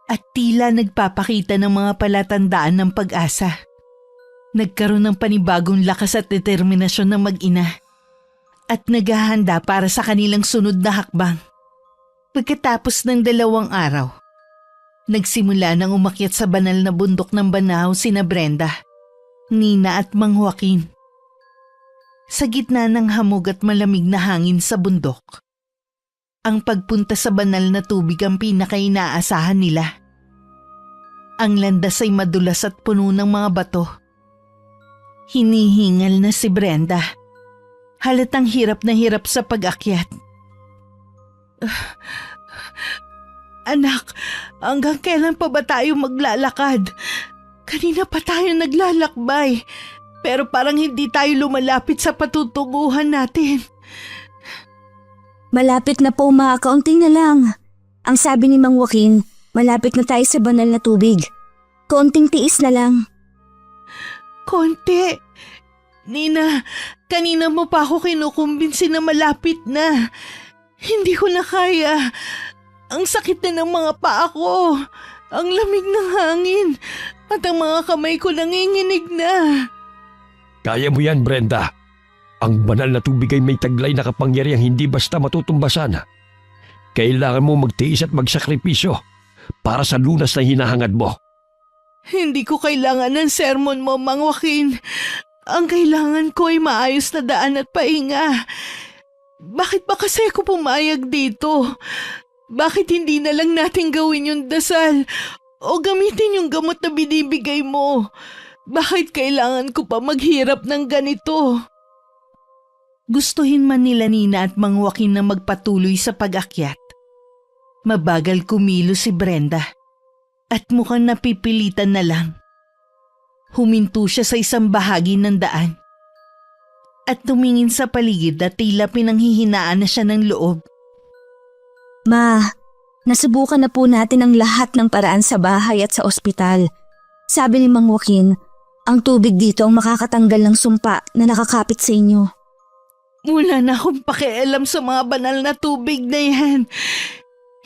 at tila nagpapakita ng mga palatandaan ng pag-asa. Nagkaroon ng panibagong lakas at determinasyon ng mag-ina at naghahanda para sa kanilang sunod na hakbang. Pagkatapos ng 2 araw, nagsimula nang umakyat sa banal na bundok ng Banahaw sina Brenda, Nina at Mang Joaquin. Sa gitna ng hamog at malamig na hangin sa bundok, ang pagpunta sa banal na tubig ang pinakainaasahan nila. Ang landas ay madulas at puno ng mga bato. Hinihingal na si Brenda. Halatang hirap na hirap sa pag-akyat. Anak, hanggang kailan pa ba tayo maglalakad? Kanina pa tayo naglalakbay, pero parang hindi tayo lumalapit sa patutunguhan natin. Malapit na po, Ma. Kaunting na lang. Ang sabi ni Mang Joaquin, malapit na tayo sa banal na tubig. Kaunting tiis na lang. Konti. Nina, kanina mo pa ako kinukumbinsi na malapit na. Hindi ko na kaya. Ang sakit na ng mga paa ko. Ang lamig ng hangin. At ang mga kamay ko nanginginig na. Kaya mo yan, Brenda. Ang banal na tubig ay may taglay na kapangyarihang hindi basta matutumbasan. Kailangan mo magtiis at magsakripisyo para sa lunas na hinahangad mo. Hindi ko kailangan ng sermon mo, Mang Joaquin. Ang kailangan ko ay maayos na daan at pahinga. Bakit ba kasi ako pumayag dito? Bakit hindi na lang natin gawin yung dasal o gamitin yung gamot na binibigay mo? Bakit kailangan ko pa maghirap ng ganito? Gustuhin man nila Nina at Mang Joaquin na magpatuloy sa pag-akyat. Mabagal kumilos si Brenda at mukhang napipilitan na lang. Huminto siya sa isang bahagi ng daan at tumingin sa paligid at tila pinanghihinaan na siya ng loob. Ma, nasubukan na po natin ang lahat ng paraan sa bahay at sa ospital. Sabi ni Mang Joaquin, ang tubig dito ang makakatanggal ng sumpa na nakakapit sa inyo. Wala na akong pakialam sa mga banal na tubig na yan.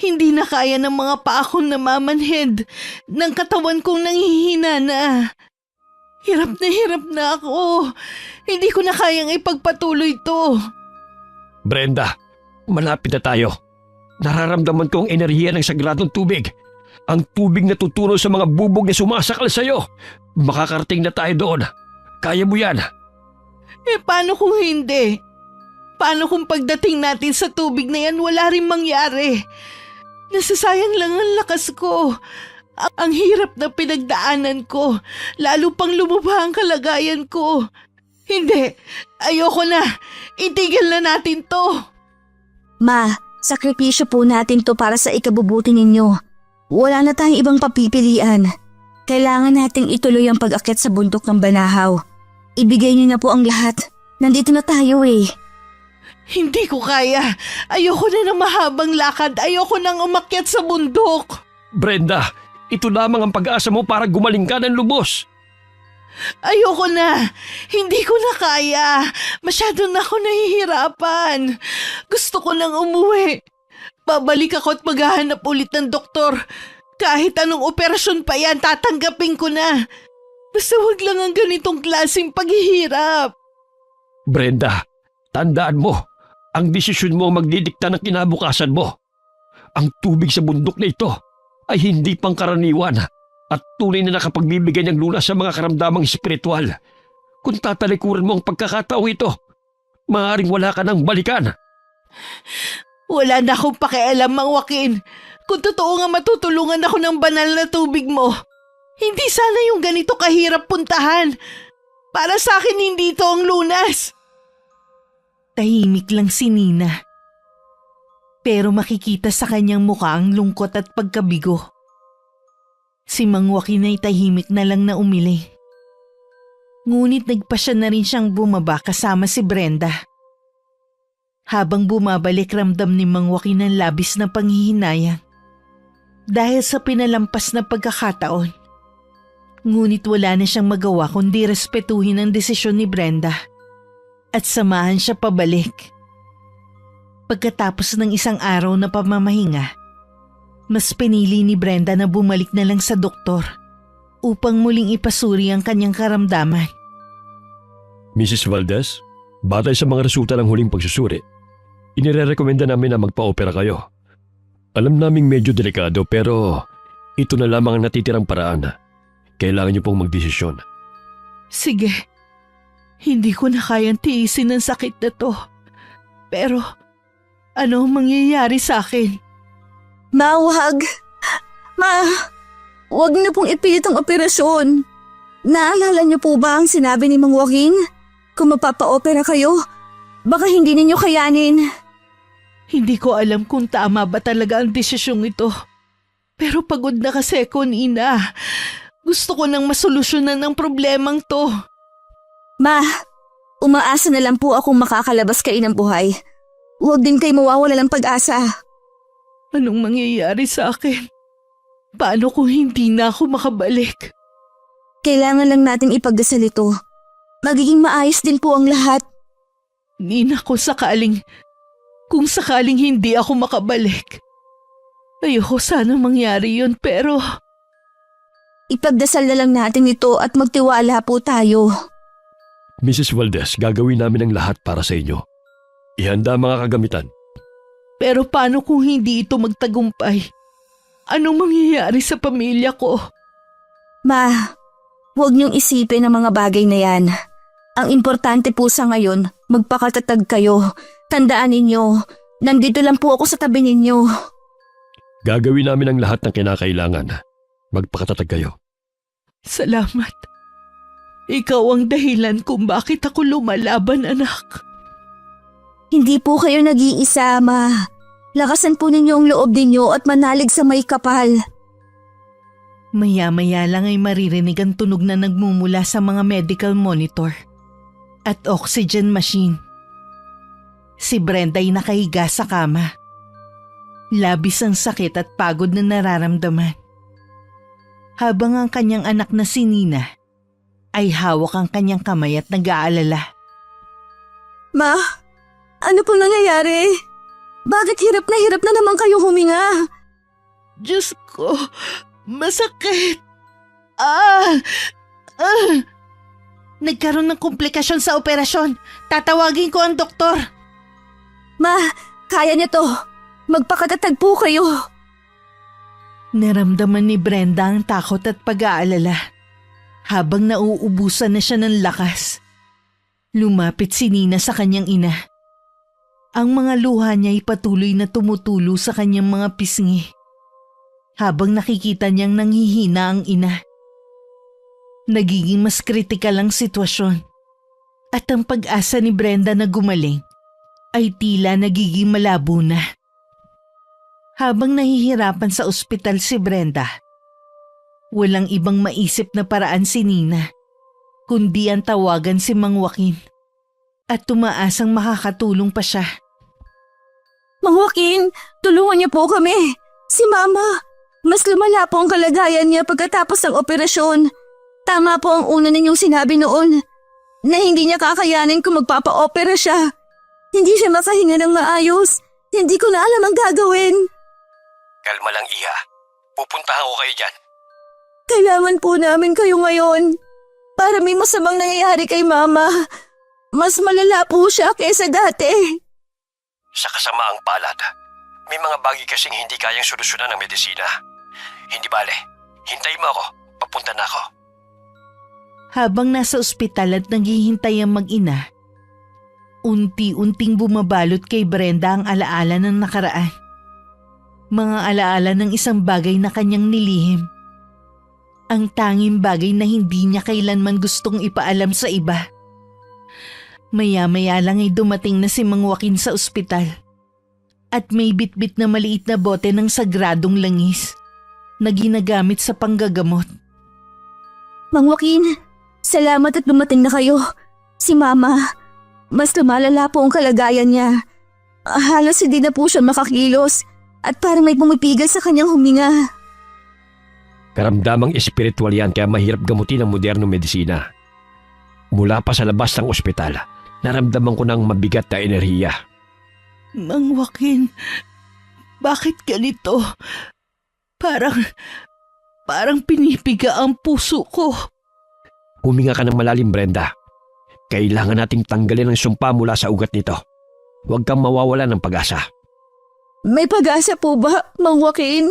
Hindi na kaya ng mga paa kong namamanhid, ng katawan kong nanghihina na. Hirap na ako. Hindi ko na kayang ipagpatuloy to. Brenda, malapit na tayo. Nararamdaman ko ang enerhiya ng sagradong tubig. Ang tubig na tutulo sa mga bubog na sumasakal sa'yo. Makakarating na tayo doon. Kaya mo yan. Paano kung hindi? Paano kung pagdating natin sa tubig na yan wala rin mangyari? Nasasayang lang ang lakas ko. Ang hirap na pinagdaanan ko. Lalo pang lumubha ang kalagayan ko. Hindi. Ayoko na. Itigil na natin to. Ma, sakripisyo po natin to para sa ikabubuti ninyo. Wala na tayong ibang papipilian. Kailangan nating ituloy ang pag-akyat sa bundok ng Banahaw. Ibigay niyo na po ang lahat. Nandito na tayo eh. Hindi ko kaya. Ayoko na ng mahabang lakad. Ayoko nang umakyat sa bundok. Brenda, ito lamang ang pag-asa mo para gumaling ka ng lubos. Ayoko na. Hindi ko na kaya. Masyado na ako nahihirapan. Gusto ko nang umuwi. Babalik ako at maghahanap ulit ng doktor. Kahit anong operasyon pa yan, tatanggapin ko na. Basta wag lang ang ganitong klaseng paghihirap. Brenda, tandaan mo, ang desisyon mo ang magdidikta ng kinabukasan mo. Ang tubig sa bundok na ito ay hindi pangkaraniwan at tunay na nakapagbibigay ng lunas sa mga karamdamang espiritual. Kung tatalikuran mo ang pagkakataong ito, maaaring wala ka nang balikan. Wala na akong pakialam, Mang Joaquin. Kung totoo nga matutulungan ako ng banal na tubig mo, hindi sana yung ganito kahirap puntahan. Para sa akin hindi ito ang lunas. Tahimik lang si Nina. Pero makikita sa kanyang mukha ang lungkot at pagkabigo. Si Mang Joaquin ay tahimik na lang na umiling. Ngunit nagpasya na rin siyang bumaba kasama si Brenda. Habang bumabalik, ramdam ni Mang Joaquin ang labis na panghihinayang dahil sa pinalampas na pagkakataon. Ngunit wala na siyang magawa kundi respetuhin ang desisyon ni Brenda at samahan siya pabalik. Pagkatapos ng isang araw na pamamahinga, mas pinili ni Brenda na bumalik na lang sa doktor upang muling ipasuri ang kanyang karamdaman. Mrs. Valdez, batay sa mga resulta ng huling pagsusuri, inirerekomenda namin na magpa-opera kayo. Alam naming medyo delikado pero ito na lamang ang natitirang paraan. Kailangan niyo pong magdesisyon. Sige, hindi ko na kayang tiisin ang sakit na to. Pero ano ang mangyayari sa akin? Ma, wag. Ma, wag na pong ipilit ang operasyon. Naalala niyo po ba ang sinabi ni Mang Joaquin? Kung mapapa-opera kayo, baka hindi ninyo kayanin. Hindi ko alam kung tama ba talaga ang desisyong ito. Pero pagod na kasi ako, Nina. Gusto ko nang masolusyonan ang problemang to. Ma, umaasa na lang po akong makakalabas kayo ng buhay. Huwag din kayo mawawala ng pag-asa. Anong mangyayari sa akin? Paano kung hindi na ako makabalik? Kailangan lang natin ipagdasal ito. Magiging maayos din po ang lahat. Nina, kung sakaling hindi ako makabalik. Ayoko sana mangyari yun pero... Ipagdasal na lang natin ito at magtiwala po tayo. Mrs. Valdez, gagawin namin ang lahat para sa inyo. Ihanda ang mga kagamitan. Pero paano kung hindi ito magtagumpay? Anong mangyayari sa pamilya ko? Ma, huwag niyong isipin ang mga bagay na yan. Ang importante po sa ngayon, magpakatatag kayo. Tandaan ninyo, nandito lang po ako sa tabi ninyo. Gagawin namin ang lahat ng kinakailangan. Magpakatatag kayo. Salamat. Ikaw ang dahilan kung bakit ako lumalaban, anak. Hindi po kayo nag-iisa, Ma. Lakasan po ninyo ang loob ninyo at manalig sa may kapal. Maya-maya lang ay maririnig ang tunog na nagmumula sa mga medical monitor at oxygen machine. Si Brenda ay nakahiga sa kama. Labis ang sakit at pagod na nararamdaman. Habang ang kanyang anak na si Nina ay hawak ang kanyang kamay at nag-aalala. Ma, ano pong nangyayari? Bakit hirap na naman kayo huminga? Diyos ko, masakit. Nagkaroon ng komplikasyon sa operasyon. Tatawagin ko ang doktor. Ma, kaya niya to. Magpakatatag po kayo. Naramdaman ni Brenda ang takot at pag-aalala. Habang nauubusan na siya ng lakas, lumapit si Nina sa kanyang ina. Ang mga luha niya ay patuloy na tumutulo sa kanyang mga pisngi. Habang nakikita niyang nanghihina ang ina. Nagiging mas kritikal ang sitwasyon. At ang pag-asa ni Brenda na gumaling ay tila nagiging malabo na. Habang nahihirapan sa ospital si Brenda, walang ibang maisip na paraan si Nina, kundi ang tawagan si Mang Joaquin at tumaasang makakatulong pa siya. Mang Joaquin, tulungan niyo po kami. Si Mama, mas lumala po ang kalagayan niya pagkatapos ng operasyon. Tama po ang una ninyong sinabi noon na hindi niya kakayanin kung magpapa-opera siya. Hindi siya makahinga ng maayos. Hindi ko na alam ang gagawin. Kalma lang, Iha. Pupuntahan ko kayo dyan. Kailangan po namin kayo ngayon. Para may masamang nangyayari kay Mama. Mas malala po siya kaysa dati. Sa kasamaang palad, may mga bagay kasing hindi kayang solusyonan ng medisina. Hindi bale, hintayin mo ako. Papunta na ako. Habang nasa ospital at naghihintay ang mag-ina, Unti-unting bumabalot kay Brenda ang alaala ng nakaraan. Mga alaala ng isang bagay na kanyang nilihim. Ang tanging bagay na hindi niya kailanman gustong ipaalam sa iba. Maya-maya lang ay dumating na si Mang Joaquin sa ospital. At may bitbit na maliit na bote ng sagradong langis na ginagamit sa panggagamot. Mang Joaquin, salamat at dumating na kayo. Si Mama, mas lumalala po ang kalagayan niya. Halos hindi na po siya makakilos at parang may pumipigil sa kanyang huminga. Karamdamang espiritual yan kaya mahirap gamutin ang modernong medisina. Mula pa sa labas ng ospital, naramdaman ko ng mabigat na enerhiya. Mang Joaquin, bakit ganito? Parang pinipiga ang puso ko. Huminga ka ng malalim, Brenda. Kailangan nating tanggalin ang sumpa mula sa ugat nito. Huwag kang mawawala ng pag-asa. May pag-asa po ba, Mang Joaquin?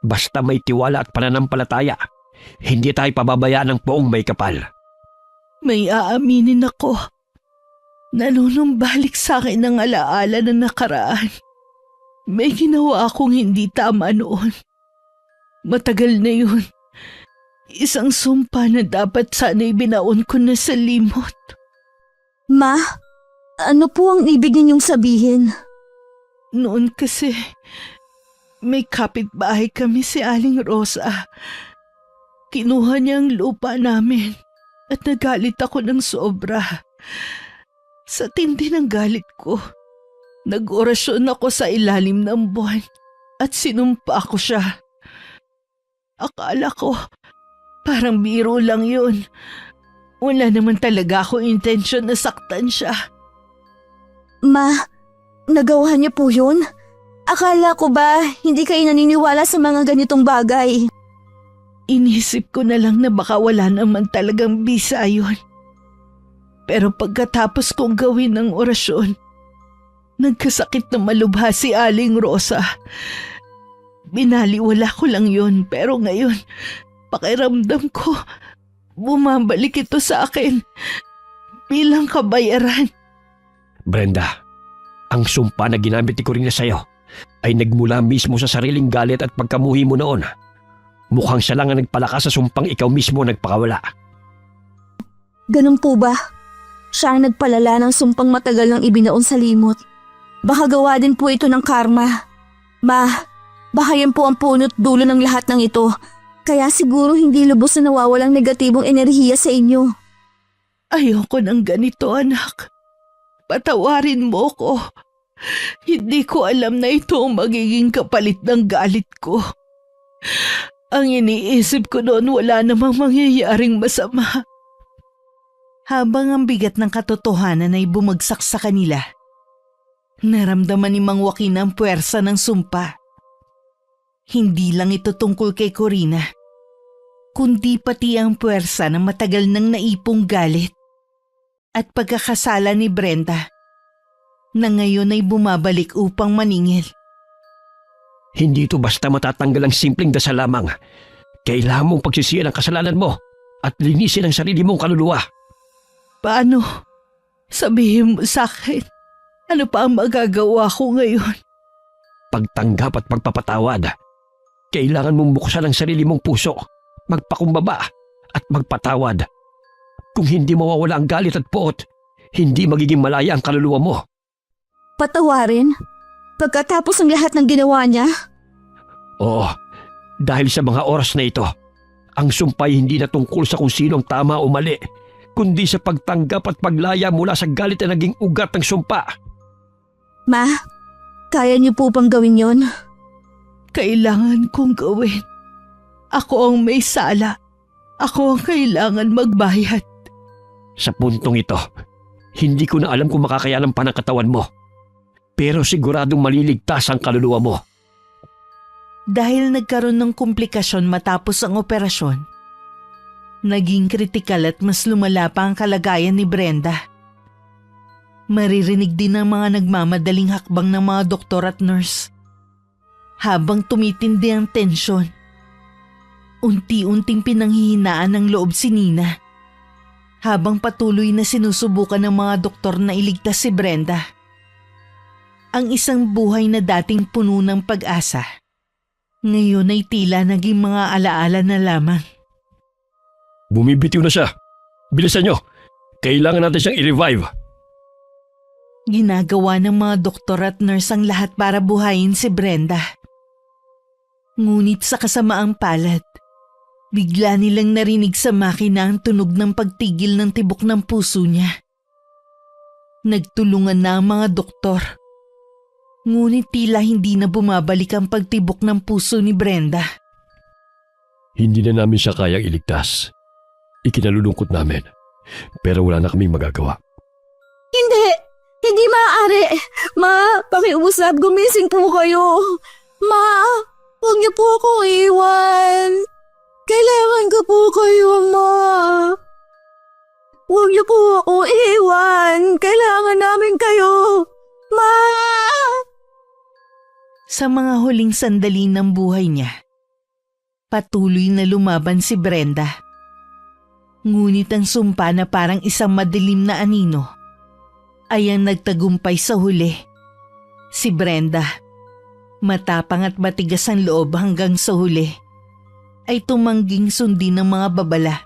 Basta may tiwala at pananampalataya, hindi tayo pababayaan ng poong may kapal. May aaminin ako. Nanunumbalik sa akin ang alaala na nakaraan. May ginawa akong hindi tama noon. Matagal na yun. Isang sumpa na dapat sana'y binaon ko na sa limot. Ma, ano po ang ibig ninyong sabihin? Noon kasi, may kapitbahay kami si Aling Rosa. Kinuha niya ang lupa namin at nagalit ako ng sobra. Sa tindi ng galit ko, nag-orasyon ako sa ilalim ng buwan at sinumpa ko siya. Akala ko, parang biro lang yun. Wala naman talaga akong intensyon na saktan siya. Ma, nagawa niya po yun? Akala ko ba hindi kayo naniniwala sa mga ganitong bagay? Inisip ko na lang na baka wala naman talagang bisa yun. Pero pagkatapos kong gawin ng orasyon, nagkasakit na malubha si Aling Rosa. Binaliwala ko lang yun pero ngayon, pakiramdam ko, bumabalik ito sa akin bilang kabayaran. Brenda, ang sumpa na ginamit ni Corina sa'yo ay nagmula mismo sa sariling galit at pagkamuhi mo noon. Mukhang siya lang ang nagpalakas sa sumpang ikaw mismo nagpakawala. Ganun po ba? Siya ang nagpalala ng sumpang matagal nang ibinaon sa limot. Baka gawa din po ito ng karma. Ma, baka yan po ang punot dulo ng lahat ng ito. Kaya siguro hindi lubos na nawawalang negatibong enerhiya sa inyo. Ayoko ng ganito, anak. Patawarin mo ko. Hindi ko alam na ito ang magiging kapalit ng galit ko. Ang iniisip ko noon wala namang mangyayaring masama. Habang ang bigat ng katotohanan ay bumagsak sa kanila, naramdaman ni Mang Joaquin ang puwersa ng sumpa. Hindi lang ito tungkol kay Corina, kundi pati ang puwersa ng matagal nang naipong galit at pagkakasala ni Brenda na ngayon ay bumabalik upang maningil. Hindi ito basta matatanggal ang simpleng dasal lamang. Kailangan mong pagsisiyan ang kasalanan mo at linisin ang sarili mong kaluluwa. Paano? Sabihin mo sa akin, ano pa ang magagawa ko ngayon? Pagtanggap at pagpapatawad. Kailangan mong buksan ang sarili mong puso, magpakumbaba at magpatawad. Kung hindi mawawala ang galit at poot, hindi magiging malaya ang kaluluwa mo. Patawarin? Pagkatapos ng lahat ng ginawa niya? Oo, dahil sa mga oras na ito, ang sumpay hindi na tungkol sa kung sino ang tama o mali, kundi sa pagtanggap at paglaya mula sa galit na naging ugat ng sumpa. Ma, kaya niyo po bang gawin yon? Kailangan kong gawin. Ako ang may sala. Ako ang kailangan magbayad. Sa puntong ito, hindi ko na alam kung makakayanan pa ng katawan mo. Pero siguradong maliligtas ang kaluluwa mo. Dahil nagkaroon ng komplikasyon matapos ang operasyon, naging kritikal at mas lumala pa ang kalagayan ni Brenda. Maririnig din ang mga nagmamadaling hakbang ng mga doktor at nurse. Habang tumitindi ang tensyon, unti-unting pinanghihinaan ng loob si Nina. habang patuloy na sinusubukan ng mga doktor na iligtas si Brenda. Ang isang buhay na dating puno ng pag-asa, ngayon ay tila naging mga alaala na lamang. Bumibitiw na siya. Bilisan nyo. Kailangan natin siyang i-revive. Ginagawa ng mga doktor at nurse ang lahat para buhayin si Brenda. Ngunit sa kasamaang palad, bigla nilang narinig sa makina ang tunog ng pagtigil ng tibok ng puso niya. Nagtulungan na ang mga doktor. Ngunit tila hindi na bumabalik ang pagtibok ng puso ni Brenda. Hindi na namin siya kayang iligtas. Ikinalulungkot namin. Pero wala na kaming magagawa. Hindi maaari. Ma, pakiusap, gumising po kayo. Ma, huwag niyo po akong iwan. Kailangan ko po kayo, Ma. Huwag niyo po akong iwan. Kailangan namin kayo. Ma! Sa mga huling sandali ng buhay niya, patuloy na lumaban si Brenda. Ngunit ang sumpa na parang isang madilim na anino ay ang nagtagumpay sa huli. Si Brenda, matapang at matigas ang loob hanggang sa huli, ay tumangging sundin ng mga babala.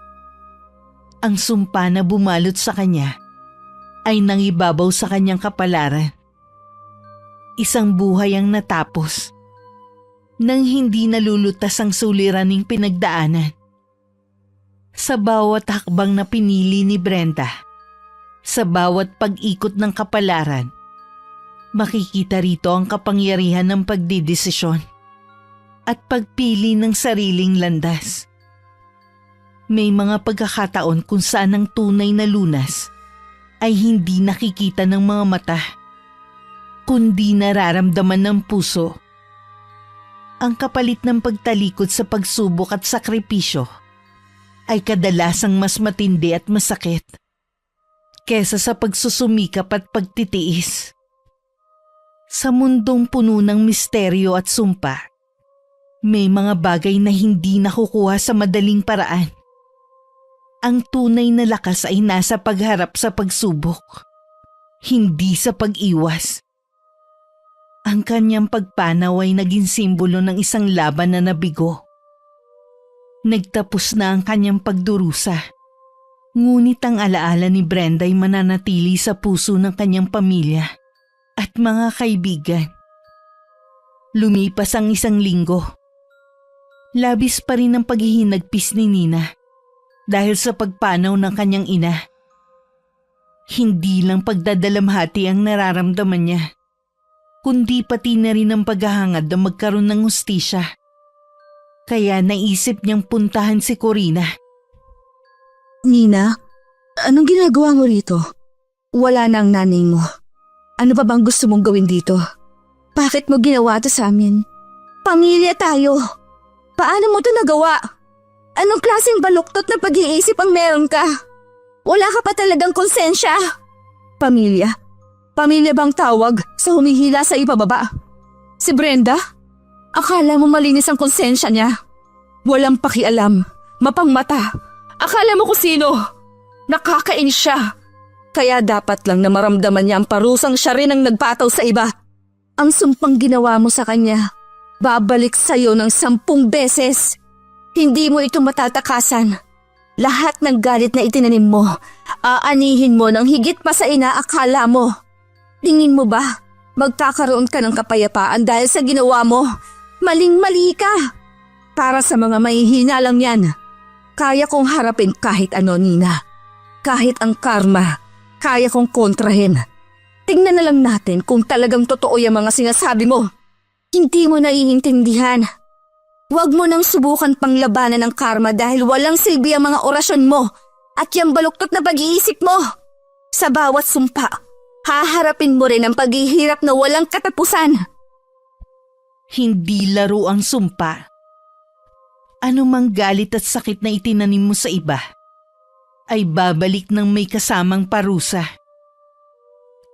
Ang sumpa na bumalot sa kanya ay nangibabaw sa kanyang kapalaran. Isang buhay ang natapos nang hindi nalulutas ang suliraning pinagdaanan. Sa bawat hakbang na pinili ni Brenda, sa bawat pag-ikot ng kapalaran, makikita rito ang kapangyarihan ng pagdidesisyon at pagpili ng sariling landas. May mga pagkakataon kung saan ang tunay na lunas ay hindi nakikita ng mga mata, kundi nararamdaman ng puso. Ang kapalit ng pagtalikod sa pagsubok at sakripisyo ay kadalasang mas matindi at masakit kesa sa pagsusumikap at pagtitiis. Sa mundong puno ng misteryo at sumpa, may mga bagay na hindi nakukuha sa madaling paraan. Ang tunay na lakas ay nasa pagharap sa pagsubok, hindi sa pag-iwas. Ang kanyang pagpanaw ay naging simbolo ng isang laban na nabigo. Nagtapos na ang kanyang pagdurusa, ngunit ang alaala ni Brenda ay mananatili sa puso ng kanyang pamilya at mga kaibigan. Lumipas ang isang linggo. Labis pa rin ang paghihinagpis ni Nina dahil sa pagpanaw ng kanyang ina. Hindi lang pagdadalamhati ang nararamdaman niya, kundi pati na rin ang paghahangad na magkaroon ng hustisya. Kaya naisip niyang puntahan si Corina. Nina, anong ginagawa mo rito? Wala na ang nanay mo. Ano pa bang gusto mong gawin dito? Bakit mo ginawa to sa amin? Pamilya tayo. Paano mo to nagawa? Anong klaseng baluktot na pag-iisip ang meron ka? Wala ka pa talagang konsensya. Pamilya? Pamilya bang tawag sa humihila sa ibababa? Si Brenda? Akala mo malinis ang konsensya niya? Walang pakialam, mapangmata. Akala mo kung sino? Nakakainis siya. Kaya dapat lang na maramdaman niya ang parusang siya rin ang nagpataw sa iba. Ang sumpang ginawa mo sa kanya, babalik sa'yo ng 10 beses. Hindi mo ito matatakasan. Lahat ng galit na itinanim mo, aanihin mo ng higit pa sa inaakala mo. Tingin mo ba, magkakaroon ka ng kapayapaan dahil sa ginawa mo? Maling-mali ka. Para sa mga mahihina lang yan, kaya kong harapin kahit ano, Nina. Kahit ang karma, kaya kong kontrahin. Tingnan na lang natin kung talagang totoo yung mga sinasabi mo. Hindi mo naiintindihan. Huwag mo nang subukan panglabanan ng karma dahil walang silbi ang mga orasyon mo at yung baluktot na pag-iisip mo. Sa bawat sumpa, haharapin mo rin ang paghihirap na walang katapusan. Hindi laro ang sumpa. Anumang galit at sakit na itinanim mo sa iba ay babalik ng may kasamang parusa.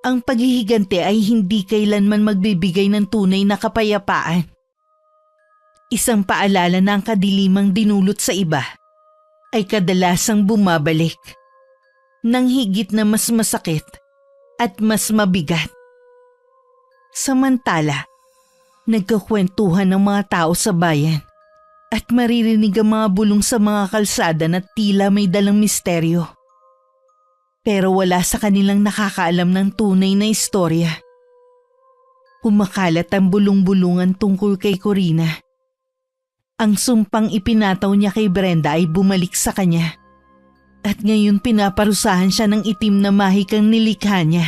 Ang paghihigante ay hindi kailanman magbibigay ng tunay na kapayapaan. Isang paalala na ang kadilimang dinulot sa iba ay kadalasang bumabalik. ng higit na mas masakit at mas mabigat. Samantala, nagkakwentuhan ng mga tao sa bayan at maririnig ang mga bulong sa mga kalsada na tila may dalang misteryo. Pero wala sa kanilang nakakaalam ng tunay na istorya. Kumakalat ang bulong-bulungan tungkol kay Corina. Ang sumpang ipinataw niya kay Brenda ay bumalik sa kanya. At ngayon pinaparusahan siya ng itim na mahikang nilikha niya.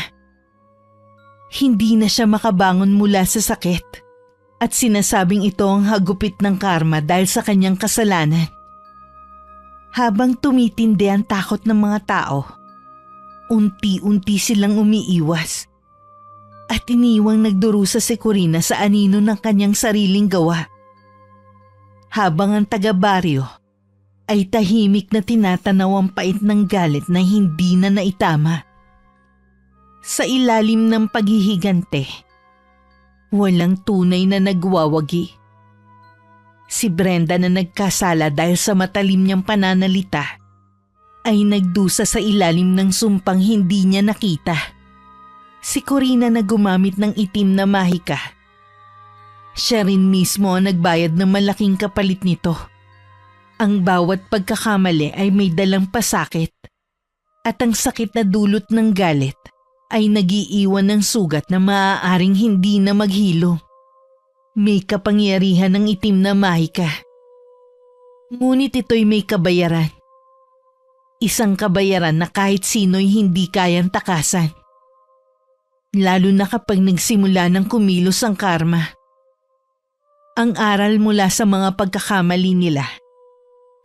Hindi na siya makabangon mula sa sakit. At sinasabing ito ang hagupit ng karma dahil sa kanyang kasalanan. Habang tumitindi ang takot ng mga tao, unti-unti silang umiiwas at iniwang nagdurusa si Corina sa anino ng kanyang sariling gawa. Habang ang taga-baryo ay tahimik na tinatanaw ang pait ng galit na hindi na naitama. Sa ilalim ng paghihigante, walang tunay na nagwawagi. Si Brenda na nagkasala dahil sa matalim niyang pananalita ay nagdusa sa ilalim ng sumpang hindi niya nakita. Si Corina na gumamit ng itim na mahika. Siya rin mismo ang nagbayad ng malaking kapalit nito. Ang bawat pagkakamali ay may dalang pasakit at ang sakit na dulot ng galit ay nagiiwan ng sugat na maaaring hindi na maghilom. May kapangyarihan ng itim na mahika. Ngunit ito'y may kabayaran. Isang kabayaran na kahit sino'y hindi kayang takasan. Lalo na kapag nagsimula ng kumilos ang karma. Ang aral mula sa mga pagkakamali nila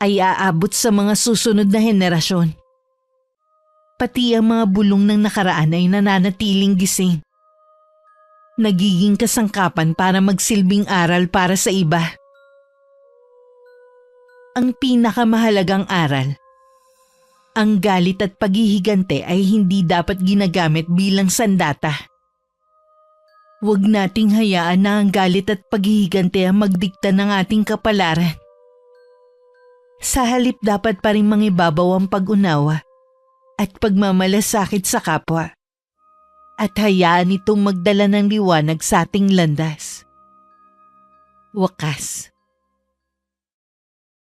ay aabot sa mga susunod na henerasyon. Pati ang mga bulong ng nakaraan ay nananatiling gising. Nagiging kasangkapan para magsilbing aral para sa iba. Ang pinakamahalagang aral. Ang galit at paghihigante ay hindi dapat ginagamit bilang sandata. Huwag nating hayaan na ang galit at paghihigante ang magdikta ng ating kapalaran. Sa halip dapat pa rin mangibabaw ang pag-unawa at pagmamalasakit sa kapwa. At hayaan itong magdala ng liwanag sa ating landas. Wakas.